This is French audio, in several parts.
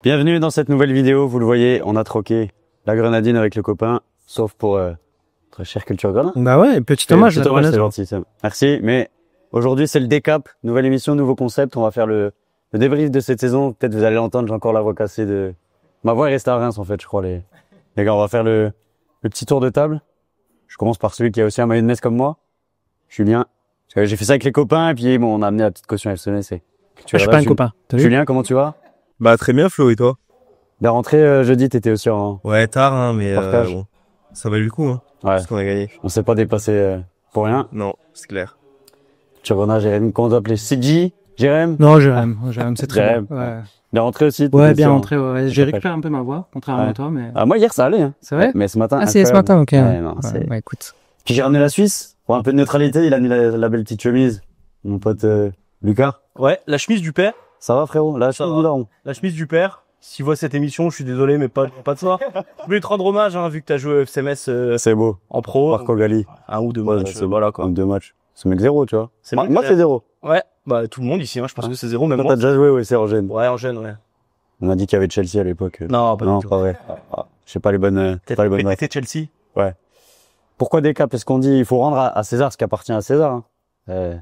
Bienvenue dans cette nouvelle vidéo. Vous le voyez, on a troqué la grenadine avec le copain, sauf pour notre chère culture grenade. Bah ouais, petit hommage. Petit hommage, c'est gentil. Merci. Mais aujourd'hui, c'est le décap. Nouvelle émission, nouveau concept. On va faire le débrief de cette saison. Peut-être vous allez l'entendre, j'ai encore la voix cassée de... Ma voix est restée à Reims, en fait, je crois. Les gars, on va faire le petit tour de table. Je commence par celui qui a aussi un maillot de Metz comme moi. Julien. J'ai fait ça avec les copains et puis bon, on a amené la petite caution FCMS. Je suis pas un copain. Julien, comment tu vas? Bah très bien Flo, et toi? La rentrée jeudi, t'étais aussi en... Ouais, tard hein, mais bon, ça valait le coup hein. Ouais. Parce qu'on a gagné. On s'est pas dépassé pour rien. Non, c'est clair. Tu reviens, Jérém, qu'on doit appeler CG, Jérém? Non, Jérém, c'est très Jérém. bien. Ouais. Bien rentré aussi? Ouais, bien rentré, ouais. J'ai récupéré un peu ma voix, contrairement à toi, mais... Ah, moi, hier, ça allait, hein. C'est vrai? Mais ce matin, c'est ce matin, ok. Ouais, non, ouais, écoute. Puis j'ai ramené la Suisse. Pour un peu de neutralité, il a mis la belle petite chemise. Mon pote, Lucas. Ouais, la chemise du père. Ça va, frérot? La chemise du père. S'il voit cette émission, je suis désolé, mais pas de ça. Je voulais te rendre hommage, hein, vu que t'as joué au FCMS, c'est beau. En pro. Marco Gali. Un ou deux matchs, voilà, quoi. 2 matchs. C'est mec 0, tu vois. Moi, c'est 0. Ouais, bah, tout le monde ici, hein, je pense que c'est 0, même moi. T'as déjà joué, ouais, c'est en jeune. Ouais, en jeune, ouais. On m'a dit qu'il y avait Chelsea à l'époque. Non, pas du tout. Pas vrai. Je sais pas les bonnes, T'étais Chelsea? Ouais. Pourquoi des caps? Parce qu'on dit, il faut rendre à César ce qui appartient à César, hein.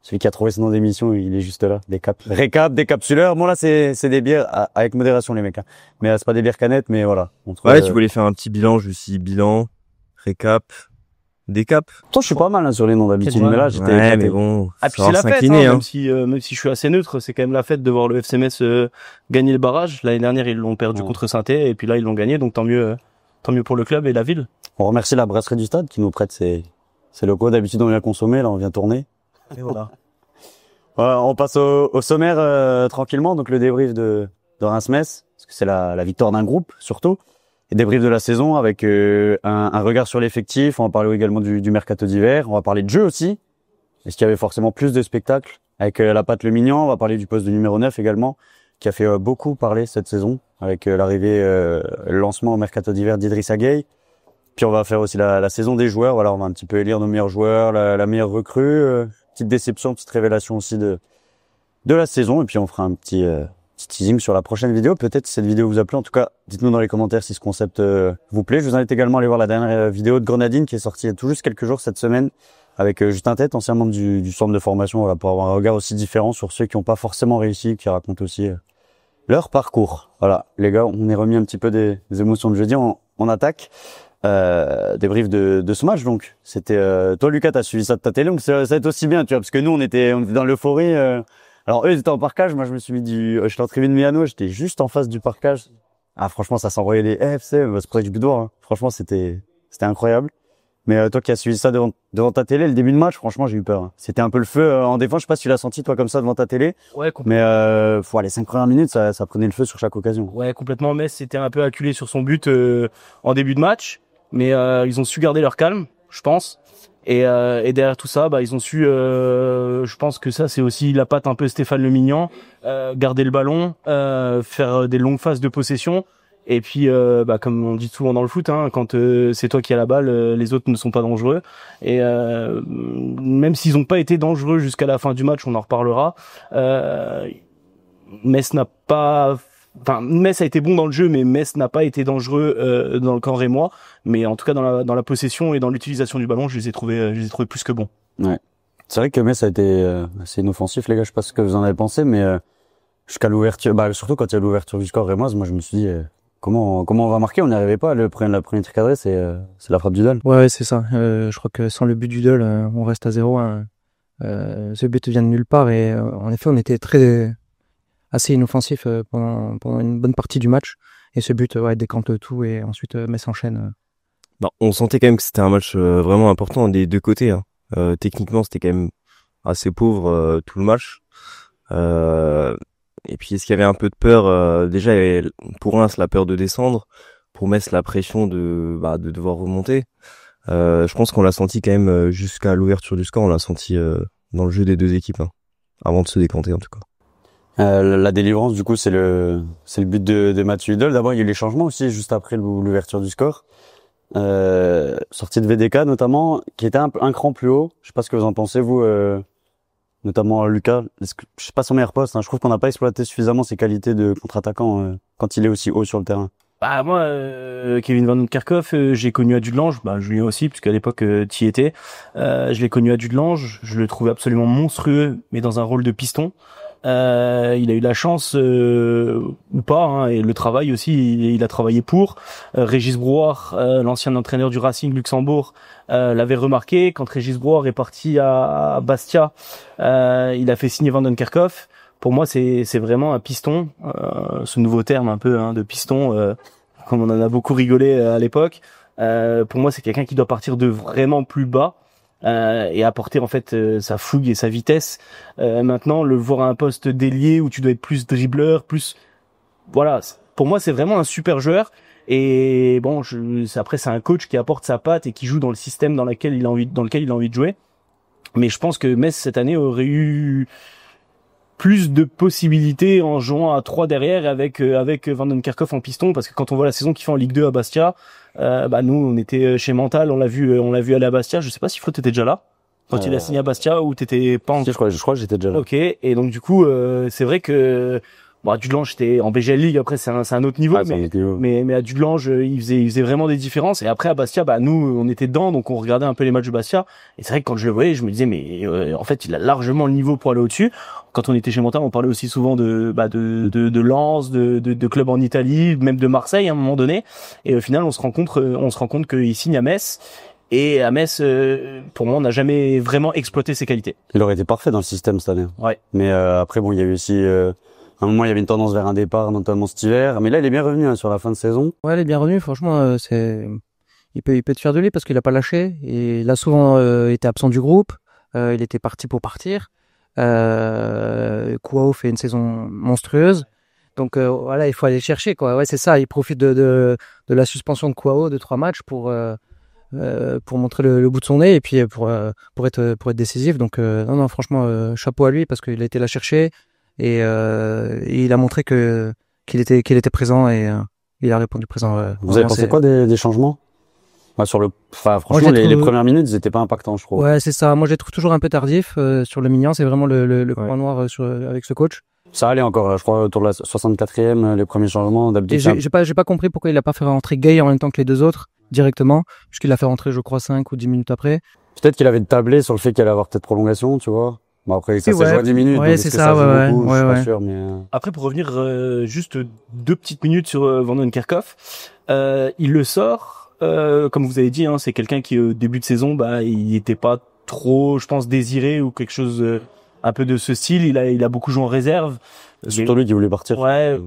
Celui qui a trouvé ce nom d'émission, il est juste là. Des caps. Récap, des capsuleurs. Bon, là, c'est des bières avec modération, les mecs, hein. Mais c'est pas des bières canettes, mais voilà. Ouais, tu voulais faire un petit bilan, je suis bilan, récap, décap. Toi, je suis pas mal, hein, sur les noms d'habitude, mais là, j'étais... Ouais, mais bon. Ah, puis c'est la fête, hein, même si je suis assez neutre, c'est quand même la fête de voir le FCMS gagner le barrage. L'année dernière, ils l'ont perdu contre Saint-Étienne, et puis là, ils l'ont gagné, donc tant mieux pour le club et la ville. On remercie la brasserie du stade qui nous prête ses locaux. D'habitude, on vient consommer, là, on vient tourner. Et voilà. On passe au sommaire tranquillement. Donc le débrief de Reims-Metz, parce que c'est la victoire d'un groupe surtout, et débrief de la saison avec un regard sur l'effectif. On va parler également du mercato d'hiver. On va parler de jeu aussi. Est-ce qu'il y avait forcément plus de spectacles avec la patte Le Mignon? On va parler du poste de numéro 9 également, qui a fait beaucoup parler cette saison avec l'arrivée, le lancement au mercato d'hiver d'Idrissa Gueye. Puis on va faire aussi la saison des joueurs. Voilà, on va un petit peu élire nos meilleurs joueurs, la meilleure recrue. Petite déception, petite révélation aussi de la saison. Et puis on fera un petit teasing sur la prochaine vidéo. Peut-être si cette vidéo vous a plu. En tout cas, dites-nous dans les commentaires si ce concept vous plaît. Je vous invite également à aller voir la dernière vidéo de Grenadine qui est sortie il y a tout juste quelques jours cette semaine avec Justin Tête, ancien membre du centre de formation, voilà, pour avoir un regard aussi différent sur ceux qui n'ont pas forcément réussi, qui racontent aussi leur parcours. Voilà, les gars, on est remis un petit peu des émotions de jeudi. On attaque. Débrief de ce match, donc c'était toi Lucas, t'as suivi ça de ta télé, donc ça va être aussi bien, tu vois, parce que nous on était dans l'euphorie. Alors eux ils étaient en parkage, moi je me suis mis j'étais en tribune Miano, j'étais juste en face du parkage. Ah franchement ça s'envoyait des FC, c'est près du boudoir, hein. Franchement c'était incroyable. Mais toi qui as suivi ça devant ta télé, le début de match, franchement j'ai eu peur, hein. C'était un peu le feu en défense, je sais pas si tu l'as senti toi comme ça devant ta télé. Ouais, mais les 5 premières minutes ça prenait le feu sur chaque occasion. Ouais, complètement. Metz c'était un peu acculé sur son but en début de match. Mais ils ont su garder leur calme, je pense. Et derrière tout ça, ils ont su, je pense que ça c'est aussi la patte un peu Stéphane Le Mignon, garder le ballon, faire des longues phases de possession. Et puis, comme on dit souvent dans le foot, hein, quand c'est toi qui as la balle, les autres ne sont pas dangereux. Et même s'ils n'ont pas été dangereux jusqu'à la fin du match, on en reparlera. Metz a été bon dans le jeu, mais Metz n'a pas été dangereux dans le camp rémois. Mais en tout cas, dans la possession et dans l'utilisation du ballon, je les ai trouvés plus que bons. Ouais. C'est vrai que Metz a été assez inoffensif, les gars. Je sais pas ce que vous en avez pensé, mais jusqu'à l'ouverture, surtout quand il y a l'ouverture du score rémoise, moi je me suis dit comment on va marquer? On n'y arrivait pas. La première truc cadré, c'est la frappe du Dol. Ouais, c'est ça. Je crois que sans le but du Dol, on reste à 0-1. Ce but vient de nulle part et en effet, on était assez inoffensif pendant une bonne partie du match. Et ce but, décante tout et ensuite Metz enchaîne. On sentait quand même que c'était un match vraiment important des deux côtés, hein. Techniquement, c'était quand même assez pauvre tout le match. Et puis, est-ce qu'il y avait un peu de peur déjà, il y avait, pour Reims, la peur de descendre. Pour Metz, la pression de devoir remonter. Je pense qu'on l'a senti quand même jusqu'à l'ouverture du score. On l'a senti dans le jeu des deux équipes, hein, avant de se décanter en tout cas. La délivrance, du coup, c'est le but de Mathieu Hudol. D'abord, il y a eu les changements aussi, juste après l'ouverture du score. Sortie de VDK, notamment, qui était un cran plus haut. Je sais pas ce que vous en pensez, vous, notamment Lucas. Je sais pas son meilleur poste, hein. Je trouve qu'on n'a pas exploité suffisamment ses qualités de contre-attaquant quand il est aussi haut sur le terrain. Bah moi, Kevin Van Kerkhoff, j'ai connu à Dudelange, Julien aussi, puisqu'à l'époque t'y étais. Je l'ai connu à Dudelange, je le trouvais absolument monstrueux, mais dans un rôle de piston. Il a eu la chance ou pas, hein, et le travail aussi, il a travaillé pour. Régis Brouard, l'ancien entraîneur du Racing Luxembourg, l'avait remarqué. Quand Régis Brouard est parti à Bastia, il a fait signer Van Kerkhoff. Pour moi, c'est vraiment un piston, ce nouveau terme un peu de piston, comme on en a beaucoup rigolé à l'époque. Pour moi, c'est quelqu'un qui doit partir de vraiment plus bas et apporter en fait sa fougue et sa vitesse. Maintenant, le voir à un poste d'ailier où tu dois être plus dribbleur, plus voilà. Pour moi, c'est vraiment un super joueur. Et bon, après, c'est un coach qui apporte sa patte et qui joue dans le système dans lequel il a envie de jouer. Mais je pense que Metz cette année aurait eu plus de possibilités en jouant à 3 derrière avec Van Kerkhoff en piston, parce que quand on voit la saison qu'il fait en Ligue 2 à Bastia, nous on était chez Mental, on l'a vu aller à Bastia. Je sais pas si Flo t'étais déjà là quand il a signé à Bastia ou t'étais pas en... Si, je crois que j'étais déjà là. Ok, et donc du coup c'est vrai que à Dudelange j'étais en BGL League, après c'est un autre niveau, mais à Dudelange il faisait vraiment des différences. Et après à Bastia, nous on était dedans, donc on regardait un peu les matchs de Bastia, et c'est vrai que quand je le voyais je me disais mais en fait il a largement le niveau pour aller au-dessus. Quand on était chez Montal, on parlait aussi souvent de Lens, de clubs en Italie, même de Marseille à un moment donné, et au final on se rend compte qu'il signe à Metz. Et à Metz, pour moi, on n'a jamais vraiment exploité ses qualités. Il aurait été parfait dans le système cette année. Ouais. Mais après, bon, il y avait aussi à un moment, il y avait une tendance vers un départ, notamment cet hiver. Mais là, il est bien revenu sur la fin de saison. Ouais, il est bien revenu. Franchement, il peut être fier de lui parce qu'il a pas lâché. Et il a souvent été absent du groupe. Il était parti pour partir. Kouao fait une saison monstrueuse. Donc voilà, il faut aller chercher quoi. Ouais, c'est ça. Il profite de la suspension de Kouao de 3 matchs pour montrer le bout de son nez et puis pour être décisif. Donc non franchement chapeau à lui parce qu'il a été la chercher et il a montré qu'il était présent et il a répondu présent. Vous avez pensé quoi des changements? Franchement, les premières minutes, ils étaient pas impactants, je trouve. Ouais, c'est ça. Moi, je les trouve toujours un peu tardifs sur le Mignan. C'est vraiment le point noir avec ce coach. Ça allait encore, je crois, autour de la 64e, les premiers changements. D'habitude, j'ai pas compris pourquoi il a pas fait rentrer Gay en même temps que les deux autres directement, puisqu'il l'a fait rentrer, je crois, 5 ou 10 minutes après. Peut-être qu'il avait tablé sur le fait qu'il allait avoir peut-être prolongation, tu vois. Bon, après, ça s'est joué 10 minutes. Ouais, c'est ça, beaucoup, je suis pas sûr, mais Après, pour revenir juste 2 petites minutes sur Van Kerkhoff, il le sort. Comme vous avez dit, c'est quelqu'un qui au début de saison, il était pas trop, je pense, désiré ou quelque chose un peu de ce style. Il a beaucoup joué en réserve. C'est surtout lui qui voulait partir. Ouais,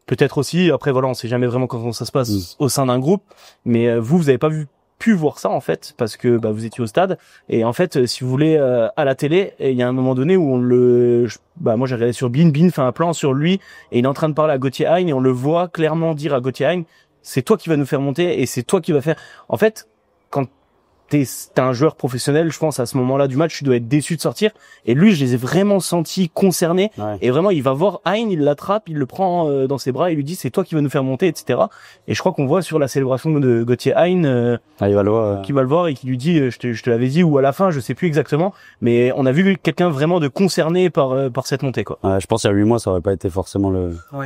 peut-être aussi. Après voilà, on sait jamais vraiment comment ça se passe au sein d'un groupe. Mais vous avez pas pu voir ça en fait parce que vous étiez au stade. Et en fait, si vous voulez à la télé, il y a un moment donné où moi j'ai regardé sur Bein fait un plan sur lui et il est en train de parler à Gauthier Hein et on le voit clairement dire à Gauthier Hein, c'est toi qui vas nous faire monter et c'est toi qui vas faire. En fait, quand t'es un joueur professionnel, je pense à ce moment-là du match, tu dois être déçu de sortir. Et lui, je les ai vraiment sentis concernés. Ouais. Et vraiment, il va voir Hein, il l'attrape, il le prend dans ses bras, il lui dit c'est toi qui vas nous faire monter, etc. Et je crois qu'on voit sur la célébration de Gauthier Hein, il va le voir, qui va le voir et qui lui dit je te l'avais dit, ou à la fin, je sais plus exactement, mais on a vu quelqu'un vraiment de concerné par cette montée, quoi. Ouais, je pense qu'il y a 8 mois, ça aurait pas été forcément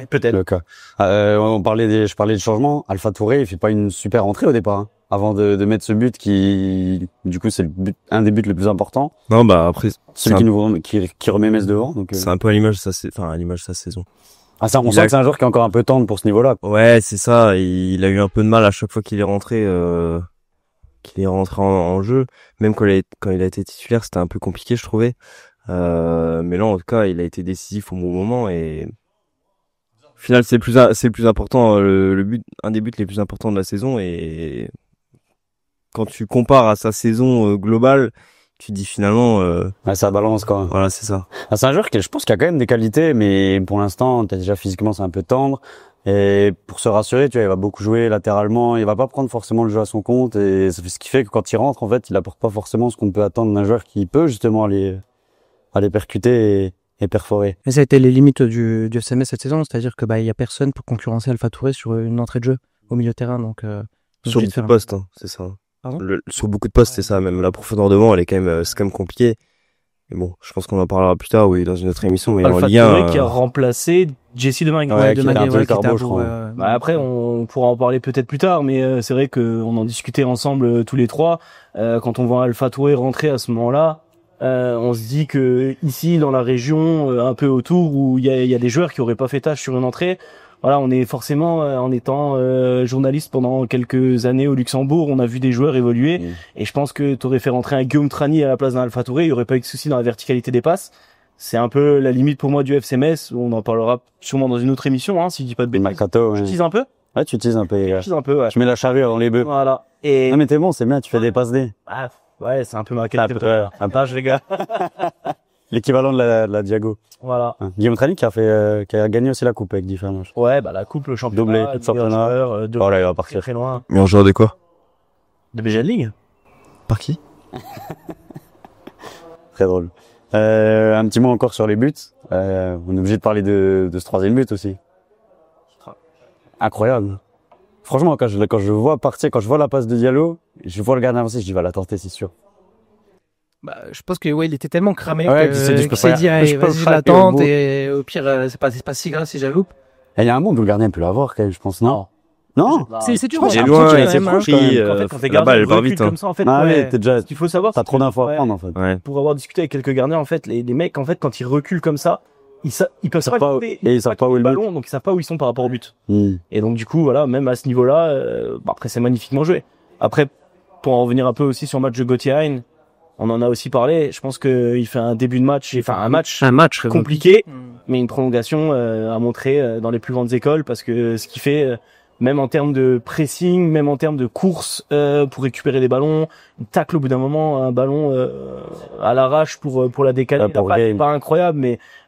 peut-être le cas. Je parlais des changements. Alpha Touré, il fait pas une super entrée au départ. Avant de mettre ce but qui, du coup, c'est un des buts les plus importants. Non, après, celui qui remet Metz devant. Donc, c'est un peu à l'image de sa saison. Ah, ça, on sent que c'est un joueur qui est encore un peu tendre pour ce niveau-là. Ouais, c'est ça. Il a eu un peu de mal à chaque fois qu'il est rentré, en jeu. Même quand il a été titulaire, c'était un peu compliqué, je trouvais. Mais là, en tout cas, il a été décisif au bon moment et, au final, c'est le plus important, le but, un des buts les plus importants de la saison. Et quand tu compares à sa saison globale, tu te dis finalement ça balance quoi. Voilà, c'est ça. C'est un joueur qui, je pense, qui a quand même des qualités, mais pour l'instant, déjà physiquement, c'est un peu tendre. Et pour se rassurer, tu vois, il va beaucoup jouer latéralement, il va pas prendre forcément le jeu à son compte, et c'est ce qui fait que quand il rentre, en fait, il apporte pas forcément ce qu'on peut attendre d'un joueur qui peut justement aller percuter et perforer. Et ça a été les limites du FCMS cette saison, c'est-à-dire que il y a personne pour concurrencer Alpha Touré sur une entrée de jeu au milieu de terrain, donc sur beaucoup de postes, c'est ça. Sur beaucoup de postes, c'est ça. Même la profondeur de banc, c'est quand même compliqué. Mais bon, je pense qu'on en parlera plus tard, oui, dans une autre émission. Mais en Alpha Ligue 1, Touré qui a remplacé Jesse Demingue. Ouais, de qui était un Maguire, peu le qui était carbo, un je peu, crois. Bah, après, on pourra en parler peut-être plus tard, mais c'est vrai qu'on en discutait ensemble tous les trois. Quand on voit Alpha Touré rentrer à ce moment-là, on se dit que ici, dans la région, un peu autour, où il y a des joueurs qui auraient pas fait tâche sur une entrée, voilà, on est forcément, en étant journaliste pendant quelques années au Luxembourg, on a vu des joueurs évoluer, et je pense que t'aurais fait rentrer un Guillaume Trani à la place d'un Alpha Touré, il y aurait pas eu de souci dans la verticalité des passes. C'est un peu la limite pour moi du FC Metz. On en parlera sûrement dans une autre émission, hein, si je dis pas de bêtises. Mercato, Je ouais. tease un peu. Ouais, tu utilises un peu, les Je gars. tease un peu, ouais. Je mets la charrue avant les bœufs. Voilà. Et Ah, mais t'es bon, c'est bien, tu fais des passes D. ah, ouais, c'est un peu ma Un qualité. peu, un Page, les gars. L'équivalent de la Diago. Voilà. Hein. Guillaume Trani qui a gagné aussi la coupe avec Difference. Ouais, bah la coupe, le championnat, Doublé, le le championnat. meilleur joueur, Oh là, il va très partir. très loin. mais en joueur de quoi? De BGL League. Par qui? Très drôle. Un petit mot encore sur les buts. On est obligé de parler de ce troisième but aussi. Incroyable. Franchement, quand je vois partir, quand je vois la passe de Diallo, je vois le gardien avancer, je dis, il va la tenter, c'est sûr. Bah, je pense que ouais, il était tellement cramé Ouais, que qu'il s'est dit, je peux qu'il s'est pas- dit, allez, je peux vas-y, je frapper au l'attente bout. et au pire, c'est pas si grave si j'avoue. Et il y a un monde où le gardien peut l'avoir, quand même, je pense, non? Non? C'est dur. crois j'ai que l'impression loin, qu'il il a s'est même, hein. proche. En fait, Euh, quand t'es la gardien, balle, elle part recule vite, hein. comme ça, en fait. Ah ouais. ouais, t'es déjà, Ce qu'il faut savoir, t'as c'est trop que- d'infos à ouais, prendre, en fait. Ouais. pour avoir discuté avec quelques gardiens, en fait, les mecs, en fait, quand ils reculent comme ça, ils peuvent savent pas où- quitter- et ils savent pas où est le le ballon, donc ils savent pas où ils sont par rapport au but. Hmm. Et donc du coup, voilà, même à ce niveau-là, après c'est magnifiquement joué. Après, pour en revenir un peu aussi sur le match de Gauthier Hein, on en a aussi parlé. Je pense qu'il fait un début de match, enfin un match match compliqué, Mm. mais une prolongation à montrer dans les plus grandes écoles, parce que ce qu'il fait, même en termes de pressing, même en termes de course pour récupérer des ballons, il tacle au bout d'un moment un ballon à l'arrache pour la décaler. Ouais, pour pas, game. pas incroyable,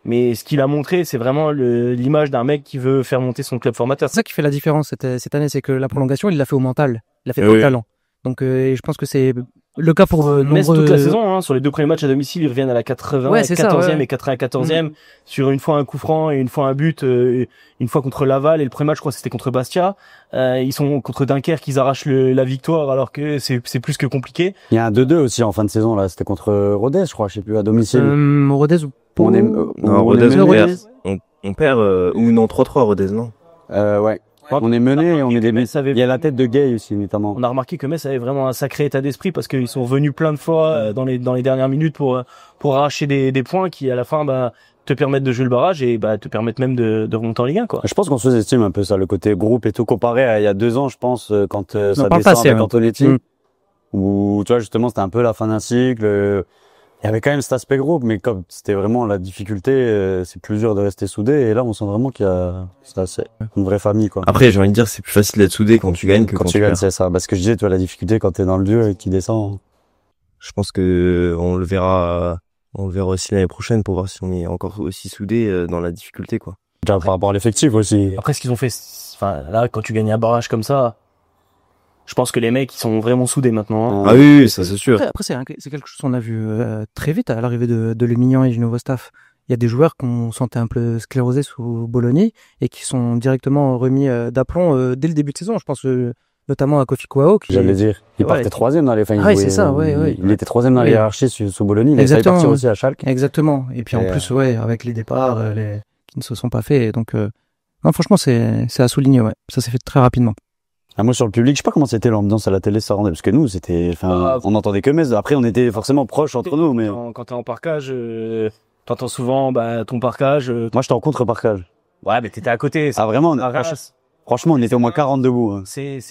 mais ce qu'il a montré, c'est vraiment l'image d'un mec qui veut faire monter son club formateur. C'est ça qui fait la différence cette année, c'est que la prolongation, il l'a fait au mental, il l'a fait Eh pour oui. le talent. Donc, je pense que c'est le cas pour Metz nombreux. toute la saison, hein, sur les deux premiers matchs à domicile, ils reviennent à la 80, Ouais, c'est ça, 14e ouais. et 94e, sur une fois un coup franc et une fois un but, une fois contre Laval, et le premier match, je crois, c'était contre Bastia. Ils sont contre Dunkerque, ils arrachent la victoire, alors que c'est plus que compliqué. Il y a un 2-2 aussi en fin de saison, là. C'était contre Rodez, je crois, je sais plus, à domicile. Rodez ou Pau. On est, Non, on Rodez, est mené. on perd, ou non, 3-3 Rodez, non? Ouais. On est mené et on est des Metz avait- Il y a la tête de Gay aussi, notamment. On a remarqué que Metz avait vraiment un sacré état d'esprit, parce qu'ils sont revenus plein de fois dans les dernières minutes pour arracher des points qui, à la fin, bah, te permettent de jouer le barrage et bah te permettent même de remonter en Ligue 1, quoi. Je pense qu'on sous-estime un peu ça, le côté groupe et tout, comparé à il y a 2 ans, je pense, quand ça par le descend passé, avec ouais. Antonetti, Mm. où, tu vois, justement, c'était un peu la fin d'un cycle. Il y avait quand même cet aspect groupe, mais comme c'était vraiment la difficulté, c'est plus dur de rester soudé. Et là, on sent vraiment c'est une vraie famille, quoi. Après, j'ai envie de dire, c'est plus facile d'être soudé quand tu gagnes que Quand quand tu gagnes, perds. c'est ça. Parce que je disais, tu vois, la difficulté quand t'es dans le dur et qui descend. Je pense que on le verra aussi l'année prochaine pour voir si on est encore aussi soudé dans la difficulté, quoi. Déjà, par rapport à l'effectif aussi. Après, ce qu'ils ont fait, enfin, là, quand tu gagnes un barrage comme ça, je pense que les mecs, ils sont vraiment soudés maintenant, hein. Ah oui, ça c'est sûr. Après, c'est quelque chose qu'on a vu très vite à l'arrivée de Lémignan et du nouveau staff. Il y a des joueurs qu'on sentait un peu sclérosés sous Bologna et qui sont directement remis d'aplomb dès le début de saison. Je pense notamment à Kofi Kouao. J'allais dire. Il Ouais. partait troisième dans les fins. Ah oui, c'est ça, ouais. Il était troisième dans Oui. la hiérarchie sous Bologna. Il a failli Exactement, partir ouais. aussi à Schalke. Exactement. Et puis en Et, plus, ouais, avec les départs qui ne se sont pas faits. Donc, non, franchement, c'est à souligner, ouais. Ça s'est fait très rapidement. Un mot sur le public, je sais pas comment c'était l'ambiance à la télé, ça rendait, parce que nous, on entendait que Metz. Après, on était forcément proches entre nous, mais Quand t'es en parkage, t'entends souvent, bah, ton parkage. moi, j'étais en contre-parkage. Ouais, mais t'étais à côté. Ah, vraiment, À Reims. franchement, on était au moins 40 debout. Hein.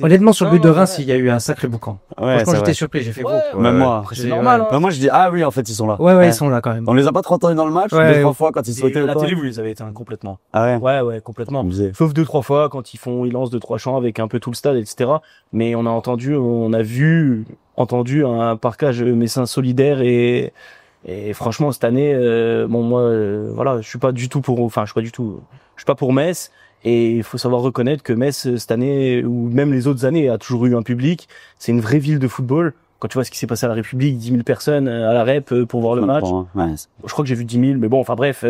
Honnêtement, sur le but de Reims, ouais. il y a eu un sacré boucan. Ouais, Franchement, j'étais surpris, j'ai fait gros. Même moi. Après, c'est J'ai- normal, ouais. hein. Bah, moi, je dis, ah oui, en fait, ils sont là. Ouais, ils sont là quand même. On les a pas trop entendus dans le match, Ouais, 2-3 fois quand ils Et sautaient. la ou quoi. télé, vous les avez éteints complètement. Ah ouais. Ouais, complètement. On disait. Sauf 2-3 fois quand ils lancent 2-3 chants avec un peu tout le stade, etc. Mais on a entendu un parkage messin solidaire et franchement cette année, bon moi, voilà, je suis pas pour Metz. Et il faut savoir reconnaître que Metz, cette année, ou même les autres années, a toujours eu un public. C'est une vraie ville de football. Quand tu vois ce qui s'est passé à la République, 10 000 personnes à la Rep pour voir le match. Ouais, Je crois que j'ai vu 10 000, mais bon, enfin bref,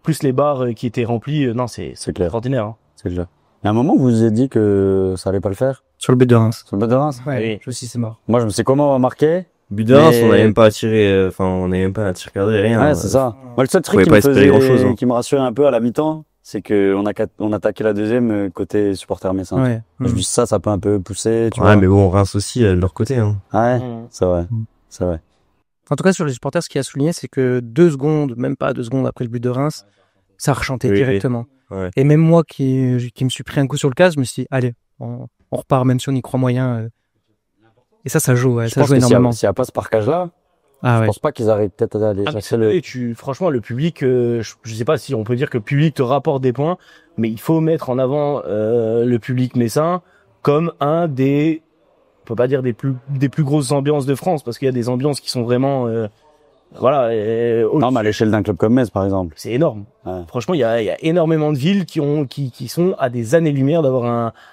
plus les bars qui étaient remplis, non, c'est clair. extraordinaire. Hein. c'est clair. Il y a un moment où vous vous êtes dit que ça allait pas le faire Sur le but de Reims. sur le bas de Reims. Ouais, Oui. je aussi, c'est mort. Moi, je me sais comment on va marquer. But de Reims, Mais- on n'avait même pas à tirer, on n'avait même pas à tirer cadré, rien. Ouais, c'est ça. Moi, le seul truc pouvait qui pas me espérer faisait, grand-chose, hein. qui me rassurait un peu à la mi-temps, c'est que on attaquait la deuxième côté supporter messin. Ouais. Je dis ça peut un peu pousser, tu Ouais, vois. mais bon, Reims aussi, de leur côté, hein. Ouais, Mmh. c'est vrai. Mm. C'est vrai. En tout cas, sur les supporters, ce qui a souligné, c'est que 2 secondes, même pas 2 secondes après le but de Reims, ça a rechanté Oui, oui. directement. Ouais. Et même moi qui me suis pris un coup sur le casque, je me suis dit, allez, on repart, même si on y croit moyen. Et ça joue, ouais, Je ça pense joue que énormément. s'il y a pas ce parquage-là, Ah je ouais. pense pas qu'ils arrivent peut-être à aller Ah, mais chercher le... et franchement, le public, je sais pas si on peut dire que le public te rapporte des points, mais il faut mettre en avant le public messin comme un des, on peut pas dire des plus grosses ambiances de France, parce qu'il y a des ambiances qui sont vraiment, voilà, Non, mais à l'échelle d'un club comme Metz, par exemple. c'est énorme. Ouais. Franchement, il y a énormément de villes qui sont à des années-lumière d'avoir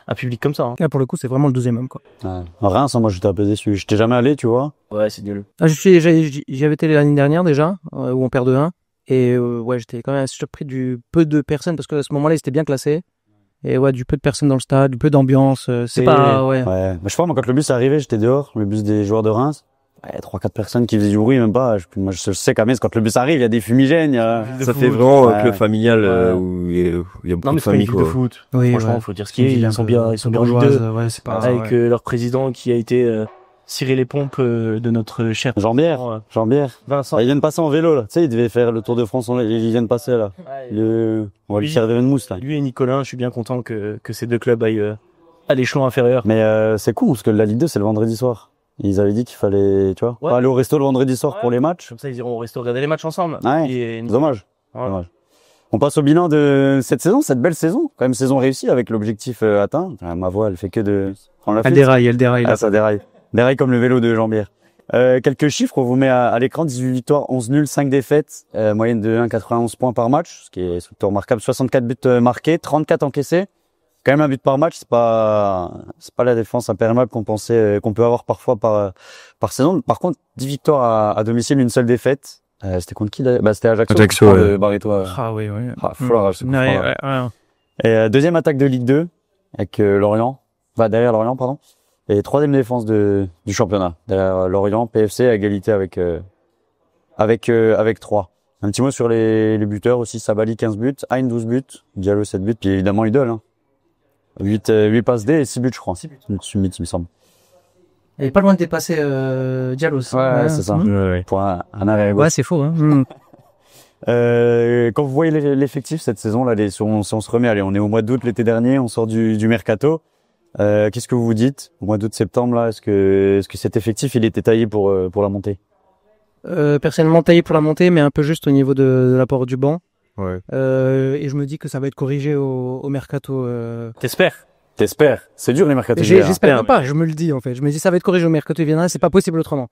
un public comme ça. Hein. Là, pour le coup, c'est vraiment le 12e homme, quoi. Ouais. Reims, moi, j'étais un peu déçu. J'étais jamais allé, tu vois. Ouais, c'est nul. Ah, j'y avais été l'année dernière déjà, où on perd 2-1. Et ouais, j'étais quand même assez surpris du peu de personnes, parce qu'à ce moment-là, ils étaient bien classés. Et ouais, du peu de personnes dans le stade, du peu d'ambiance. C'est pas, ouais. Ouais. Mais je sais pas, moi, quand le bus est arrivé, j'étais dehors, le bus des joueurs de Reims. Ouais, 3-4 personnes qui faisaient du bruit, même pas. Moi, je sais qu'à Metz, quand le bus arrive, il y a des fumigènes, il y a... Ça fait vraiment Ouais. club familial, Ouais. où il y a beaucoup Non, mais de c'est pas une familles, ville de quoi. foot. Oui, Franchement, ouais. faut dire ce qui est. Ils sont bien en Ligue 2. Ouais, c'est pas, Avec ouais. leur président qui a été cirer les pompes de notre cher Jean-Bière. Vincent. Ils viennent passer en vélo, là. Tu sais, ils devaient faire le Tour de France, ils viennent passer, là. On va lui Lui- servir une mousse, là. Lui et Nicolas, je suis bien content que ces deux clubs aillent à l'échelon inférieur. Mais c'est cool, parce que la Ligue 2, c'est le vendredi soir. Ils avaient dit qu'il fallait, tu vois, Ouais. pas aller au resto le vendredi soir Ouais. pour les matchs. Comme ça, ils iront au resto regarder les matchs ensemble. Ouais. Et C'est dommage. Ouais. Dommage. On passe au bilan de cette saison, cette belle saison. Quand même, saison réussie avec l'objectif atteint. Ah, ma voix, elle fait que de prendre la Elle fuite. déraille. Ah, Là. ça déraille. Déraille comme le vélo de Jean-Bière. Quelques chiffres, on vous met à l'écran. 18 victoires, 11 nuls, 5 défaites. Moyenne de 1,91 points par match, ce qui est surtout remarquable. 64 buts marqués, 34 encaissés. Quand même un but par match, c'est pas la défense imperméable qu'on pensait, qu'on peut avoir parfois par saison. Par contre, 10 victoires à domicile, une seule défaite. C'était contre qui d'ailleurs? Bah, c'était Ajaccio. Ajaccio, ouais. De Barreto. Ah oui, oui. Ah, foirage, ce coup Ouais, franc, là. ouais. Et deuxième attaque de Ligue 2 avec Lorient, derrière Lorient, pardon. Et troisième défense du championnat derrière Lorient, PFC à égalité avec 3. Un petit mot sur les buteurs aussi. Sabali 15 buts, Hein 12 buts, Diallo 7 buts, puis évidemment Idol. Hein. 8 passes D et 6 buts, je crois. 6 buts, il me semble. Elle est pas loin de dépasser Diallo. Ouais, c'est ça. Ouais. Pour un arrière gauche. Ouais, c'est faux. Hein. Quand vous voyez l'effectif cette saison là, si on se remet, allez, on est au mois d'août l'été dernier, on sort du mercato. Qu'est-ce que vous vous dites au mois d'août-septembre là? Est-ce que cet effectif il était taillé pour la montée? Personnellement taillé pour la montée, mais un peu juste au niveau de l'apport du banc. Ouais. Et je me dis que ça va être corrigé au mercato. t'espères. T'espères? C'est dur les mercatos. J'espère pas, je me le dis en fait. Je me dis ça va être corrigé au mercato hivernal, c'est pas possible autrement.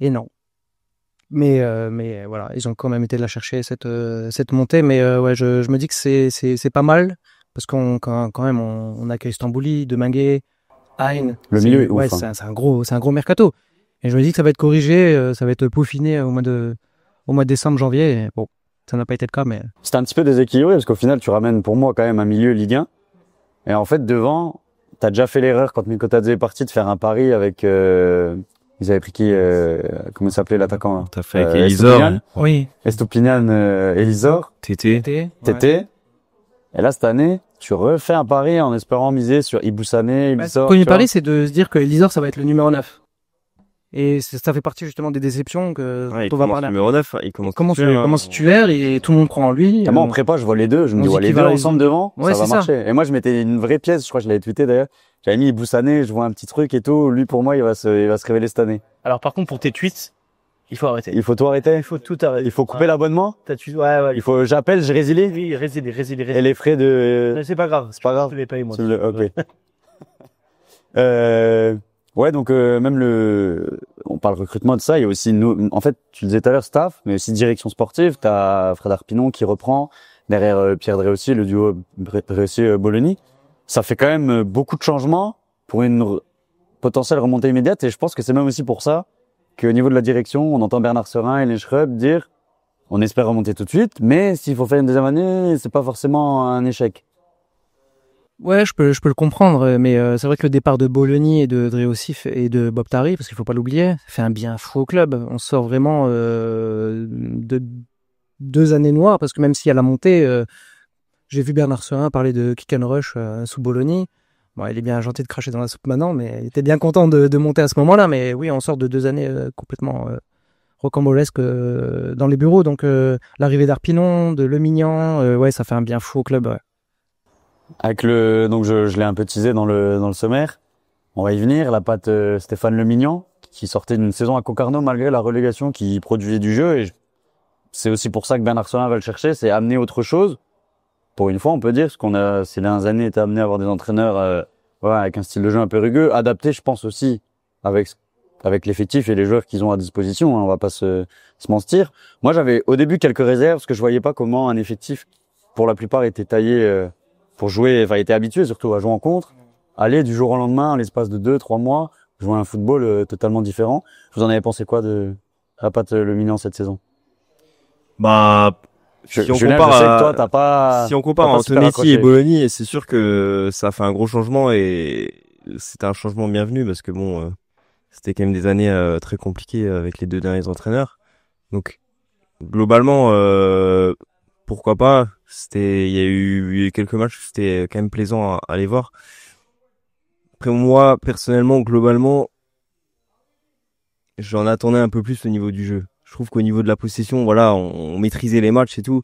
Et non. Mais voilà, ils ont quand même été la chercher cette montée. Mais ouais, je me dis que c'est pas mal parce quand même on accueille Stambouli, Deminguet, Hein. Le milieu est ouais, ouf, hein. c'est un gros mercato. Et je me dis que ça va être corrigé, ça va être peaufiné au mois de décembre, janvier. Et bon, ça n'a pas été le cas, mais C'était un petit peu déséquilibré parce qu'au final tu ramènes pour moi quand même un milieu Ligue 1. Et en fait devant, t'as déjà fait l'erreur quand Mikotadze est parti de faire un pari avec ils avaient pris qui comment il s'appelait l'attaquant là? T'as fait avec Elisor, Estopinian. oui. Estopinian, Elisor, Tété. Tété. Et là cette année, tu refais un pari en espérant miser sur Iboussane, Elisor. Premier tu vois. pari, c'est de se dire que Elisor, ça va être le numéro 9. Et ça fait partie justement des déceptions que Ouais, il on va commence parler. numéro 9, il commence Titulaire et tout le monde croit en lui. Et moi en prépa, je vois les deux, je me on dis dit ouais, les qu'il deux va ensemble devant, Ouais, ça va c'est ça. marcher. Et moi je mettais une vraie pièce, je crois que je l'avais tweeté d'ailleurs. J'avais mis Iboussane, je vois un petit truc et tout, lui pour moi il va se révéler cette année. Alors par contre, pour tes tweets, il faut arrêter. Il faut tout arrêter. Il faut tout arrêter. Il faut couper l'abonnement. Ouais. Il faut, j'appelle, je résilie. Oui, résider. Et les frais de... C'est pas grave. C'est pas grave. Je les paye, moi. Ok. Ouais, donc même on parle recrutement de ça. Il y a aussi, en fait, tu le disais tout à l'heure, staff, mais aussi direction sportive. T'as Fred Arpinon qui reprend derrière Pierre Dréussy, le duo Dréussy-Bologna. Ça fait quand même beaucoup de changements pour une potentielle remontée immédiate. Et je pense que c'est même aussi pour ça qu'au niveau de la direction, on entend Bernard Serin et les Schrub dire, on espère remonter tout de suite, mais s'il faut faire une deuxième année, c'est pas forcément un échec. Ouais, je peux le comprendre, mais c'est vrai que le départ de Bologna et de Dreosif et de Bob Tari, parce qu'il faut pas l'oublier, ça fait un bien fou au club. On sort vraiment de 2 années noires, parce que même s'il y a la montée, j'ai vu Bernard Serin parler de kick and rush sous Bologna. Bon, il est bien gentil de cracher dans la soupe maintenant, mais il était bien content de monter à ce moment-là. Mais oui, on sort de 2 années complètement rocambolesques dans les bureaux. Donc l'arrivée d'Arpinon, de Lemignan, ouais, ça fait un bien fou au club. Ouais. Avec donc je l'ai un peu teasé dans le sommaire. On va y venir. La patte Stéphane Lemignan, qui sortait d'une saison à Concarneau malgré la relégation, qui produisait du jeu. Et c'est aussi pour ça que Bernard Serin va le chercher, c'est amener autre chose. Pour une fois, on peut dire, parce qu'on a ces dernières années été amené à avoir des entraîneurs avec un style de jeu un peu rugueux, adapté, je pense aussi avec l'effectif et les joueurs qu'ils ont à disposition. Hein, on va pas se mentir. Moi, j'avais au début quelques réserves parce que je voyais pas comment un effectif, pour la plupart, était taillé pour jouer, enfin, était habitué surtout à jouer en contre, aller du jour au lendemain, à l'espace de 2-3 mois, jouer un football totalement différent. Vous en avez pensé quoi de la patte Lemignan cette saison? Bah, si on Julien, compare je sais que toi, t'as pas. Si on compare Antonetti et Bologna, c'est sûr que ça fait un gros changement et c'était un changement bienvenu parce que bon, c'était quand même des années très compliquées avec les 2 derniers entraîneurs. Donc, globalement, pourquoi pas? Il y a eu quelques matchs, c'était quand même plaisant à les voir. Après, moi, personnellement, globalement, j'en attendais un peu plus au niveau du jeu. Je trouve qu'au niveau de la possession, voilà, on maîtrisait les matchs et tout,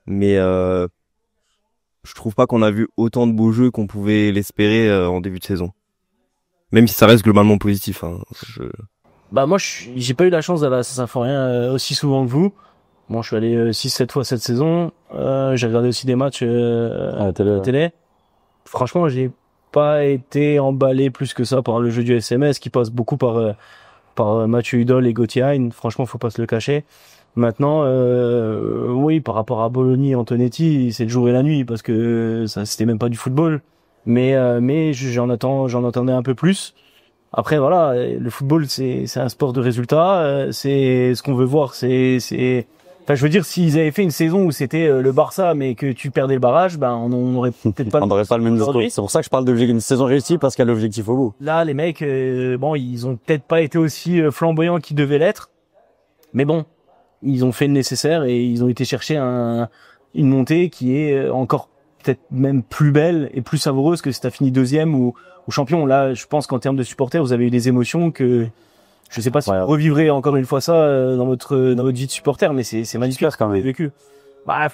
mais je trouve pas qu'on a vu autant de beaux jeux qu'on pouvait l'espérer en début de saison. Même si ça reste globalement positif. Hein. Bah moi, j'ai pas eu la chance d'aller à Saint-Symphorien aussi souvent que vous. Bon, je suis allé 6-7 fois cette saison. J'ai regardé aussi des matchs à la télé. Franchement, j'ai pas été emballé plus que ça par le jeu du SMS qui passe beaucoup par Mathieu Hudol et Gauthier Hein. Franchement, faut pas se le cacher. Maintenant, oui, par rapport à Bologna et Antonetti, c'est le jour et la nuit parce que ça, c'était même pas du football. Mais j'en attendais un peu plus. Après, voilà, le football, c'est un sport de résultats. C'est ce qu'on veut voir. Enfin, je veux dire, s'ils avaient fait une saison où c'était le Barça, mais que tu perdais le barrage, ben on aurait peut-être pas. On n'aurait pas le même discours. C'est pour ça que je parle d'une saison réussie parce qu'il y a l'objectif au bout. Là, les mecs, bon, ils ont peut-être pas été aussi flamboyants qu'ils devaient l'être, mais bon, ils ont fait le nécessaire et ils ont été chercher une montée qui est encore peut-être même plus belle et plus savoureuse que si t'as fini 2e ou champion. Là, je pense qu'en termes de supporters, vous avez eu des émotions que je sais pas si vous revivrez encore une fois ça dans votre vie de supporter, mais c'est magnifique quand même vécu. Bah,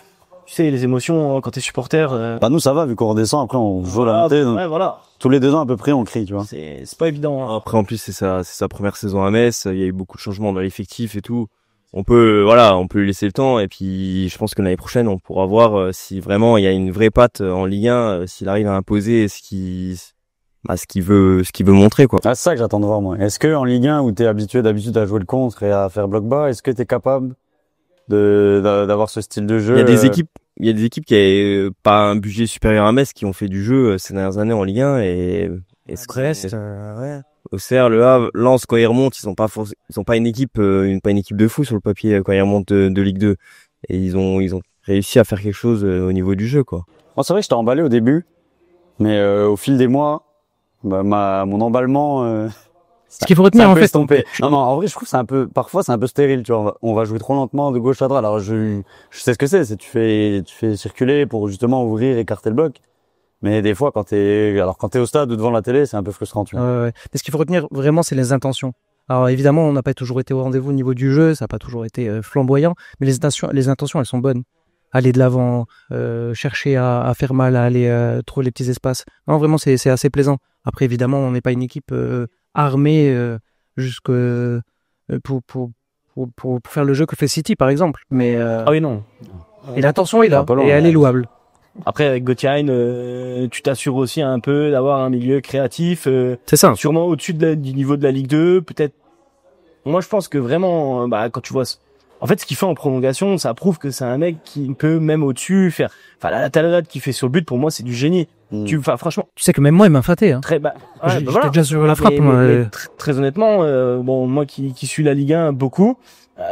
tu sais, les émotions quand t'es supporter. Bah nous ça va vu qu'on redescend, après on joue la montée. Ouais, voilà. Tous les 2 ans à peu près on crie, tu vois. C'est pas évident. Hein. Après en plus c'est sa première saison à Metz, il y a eu beaucoup de changements dans l'effectif et tout. On peut lui laisser le temps et puis je pense que l'année prochaine on pourra voir si vraiment il y a une vraie patte en Ligue 1, s'il arrive à imposer ce qu'il veut montrer quoi. Ah, c'est ça que j'attends de voir moi. Est-ce que en Ligue 1 où t'es habitué d'habitude à jouer le contre et à faire bloc bas, est-ce que t'es capable d'avoir ce style de jeu? Il y a des équipes qui avaient pas un budget supérieur à Metz qui ont fait du jeu ces dernières années en Ligue 1 et Brest, ouais. Auxerre, Le Havre, Lens quand ils remontent, ils ont pas une équipe de fou sur le papier quand ils remontent de Ligue 2 et ils ont réussi à faire quelque chose au niveau du jeu quoi. Moi c'est vrai que j'étais emballé au début, mais au fil des mois, mon emballement Ce qu'il faut retenir en fait, estompé. Non, en vrai, je trouve que parfois c'est un peu stérile, tu vois. On va jouer trop lentement de gauche à droite. Alors je sais ce que c'est tu fais circuler pour justement ouvrir, écarter le bloc. Mais des fois quand t'es au stade ou devant la télé, c'est un peu frustrant, tu vois. Ouais. Mais ce qu'il faut retenir vraiment, c'est les intentions. Alors évidemment, on n'a pas toujours été au rendez-vous au niveau du jeu, ça n'a pas toujours été flamboyant, mais les intentions, elles sont bonnes. Aller de l'avant, chercher à faire mal, à aller trouver les petits espaces. Non, vraiment, c'est assez plaisant. Après, évidemment, on n'est pas une équipe armée jusque pour faire le jeu que fait City, par exemple. Mais ah oui, non. Et l'intention est là, loin, et elle est louable. Après, avec Gauthier Hein, tu t'assures aussi un peu d'avoir un milieu créatif. C'est ça. Sûrement au-dessus du niveau de la Ligue 2, peut-être. Moi, je pense que vraiment, quand tu vois, en fait, ce qu'il fait en prolongation, ça prouve que c'est un mec qui peut même au-dessus faire. Enfin, la talonnade qu'il fait sur le but, pour moi, c'est du génie. Franchement. Tu sais que même moi, il m'a fâté. Hein. J'étais déjà sur la frappe. Mais très honnêtement, moi qui suis la Ligue 1 beaucoup,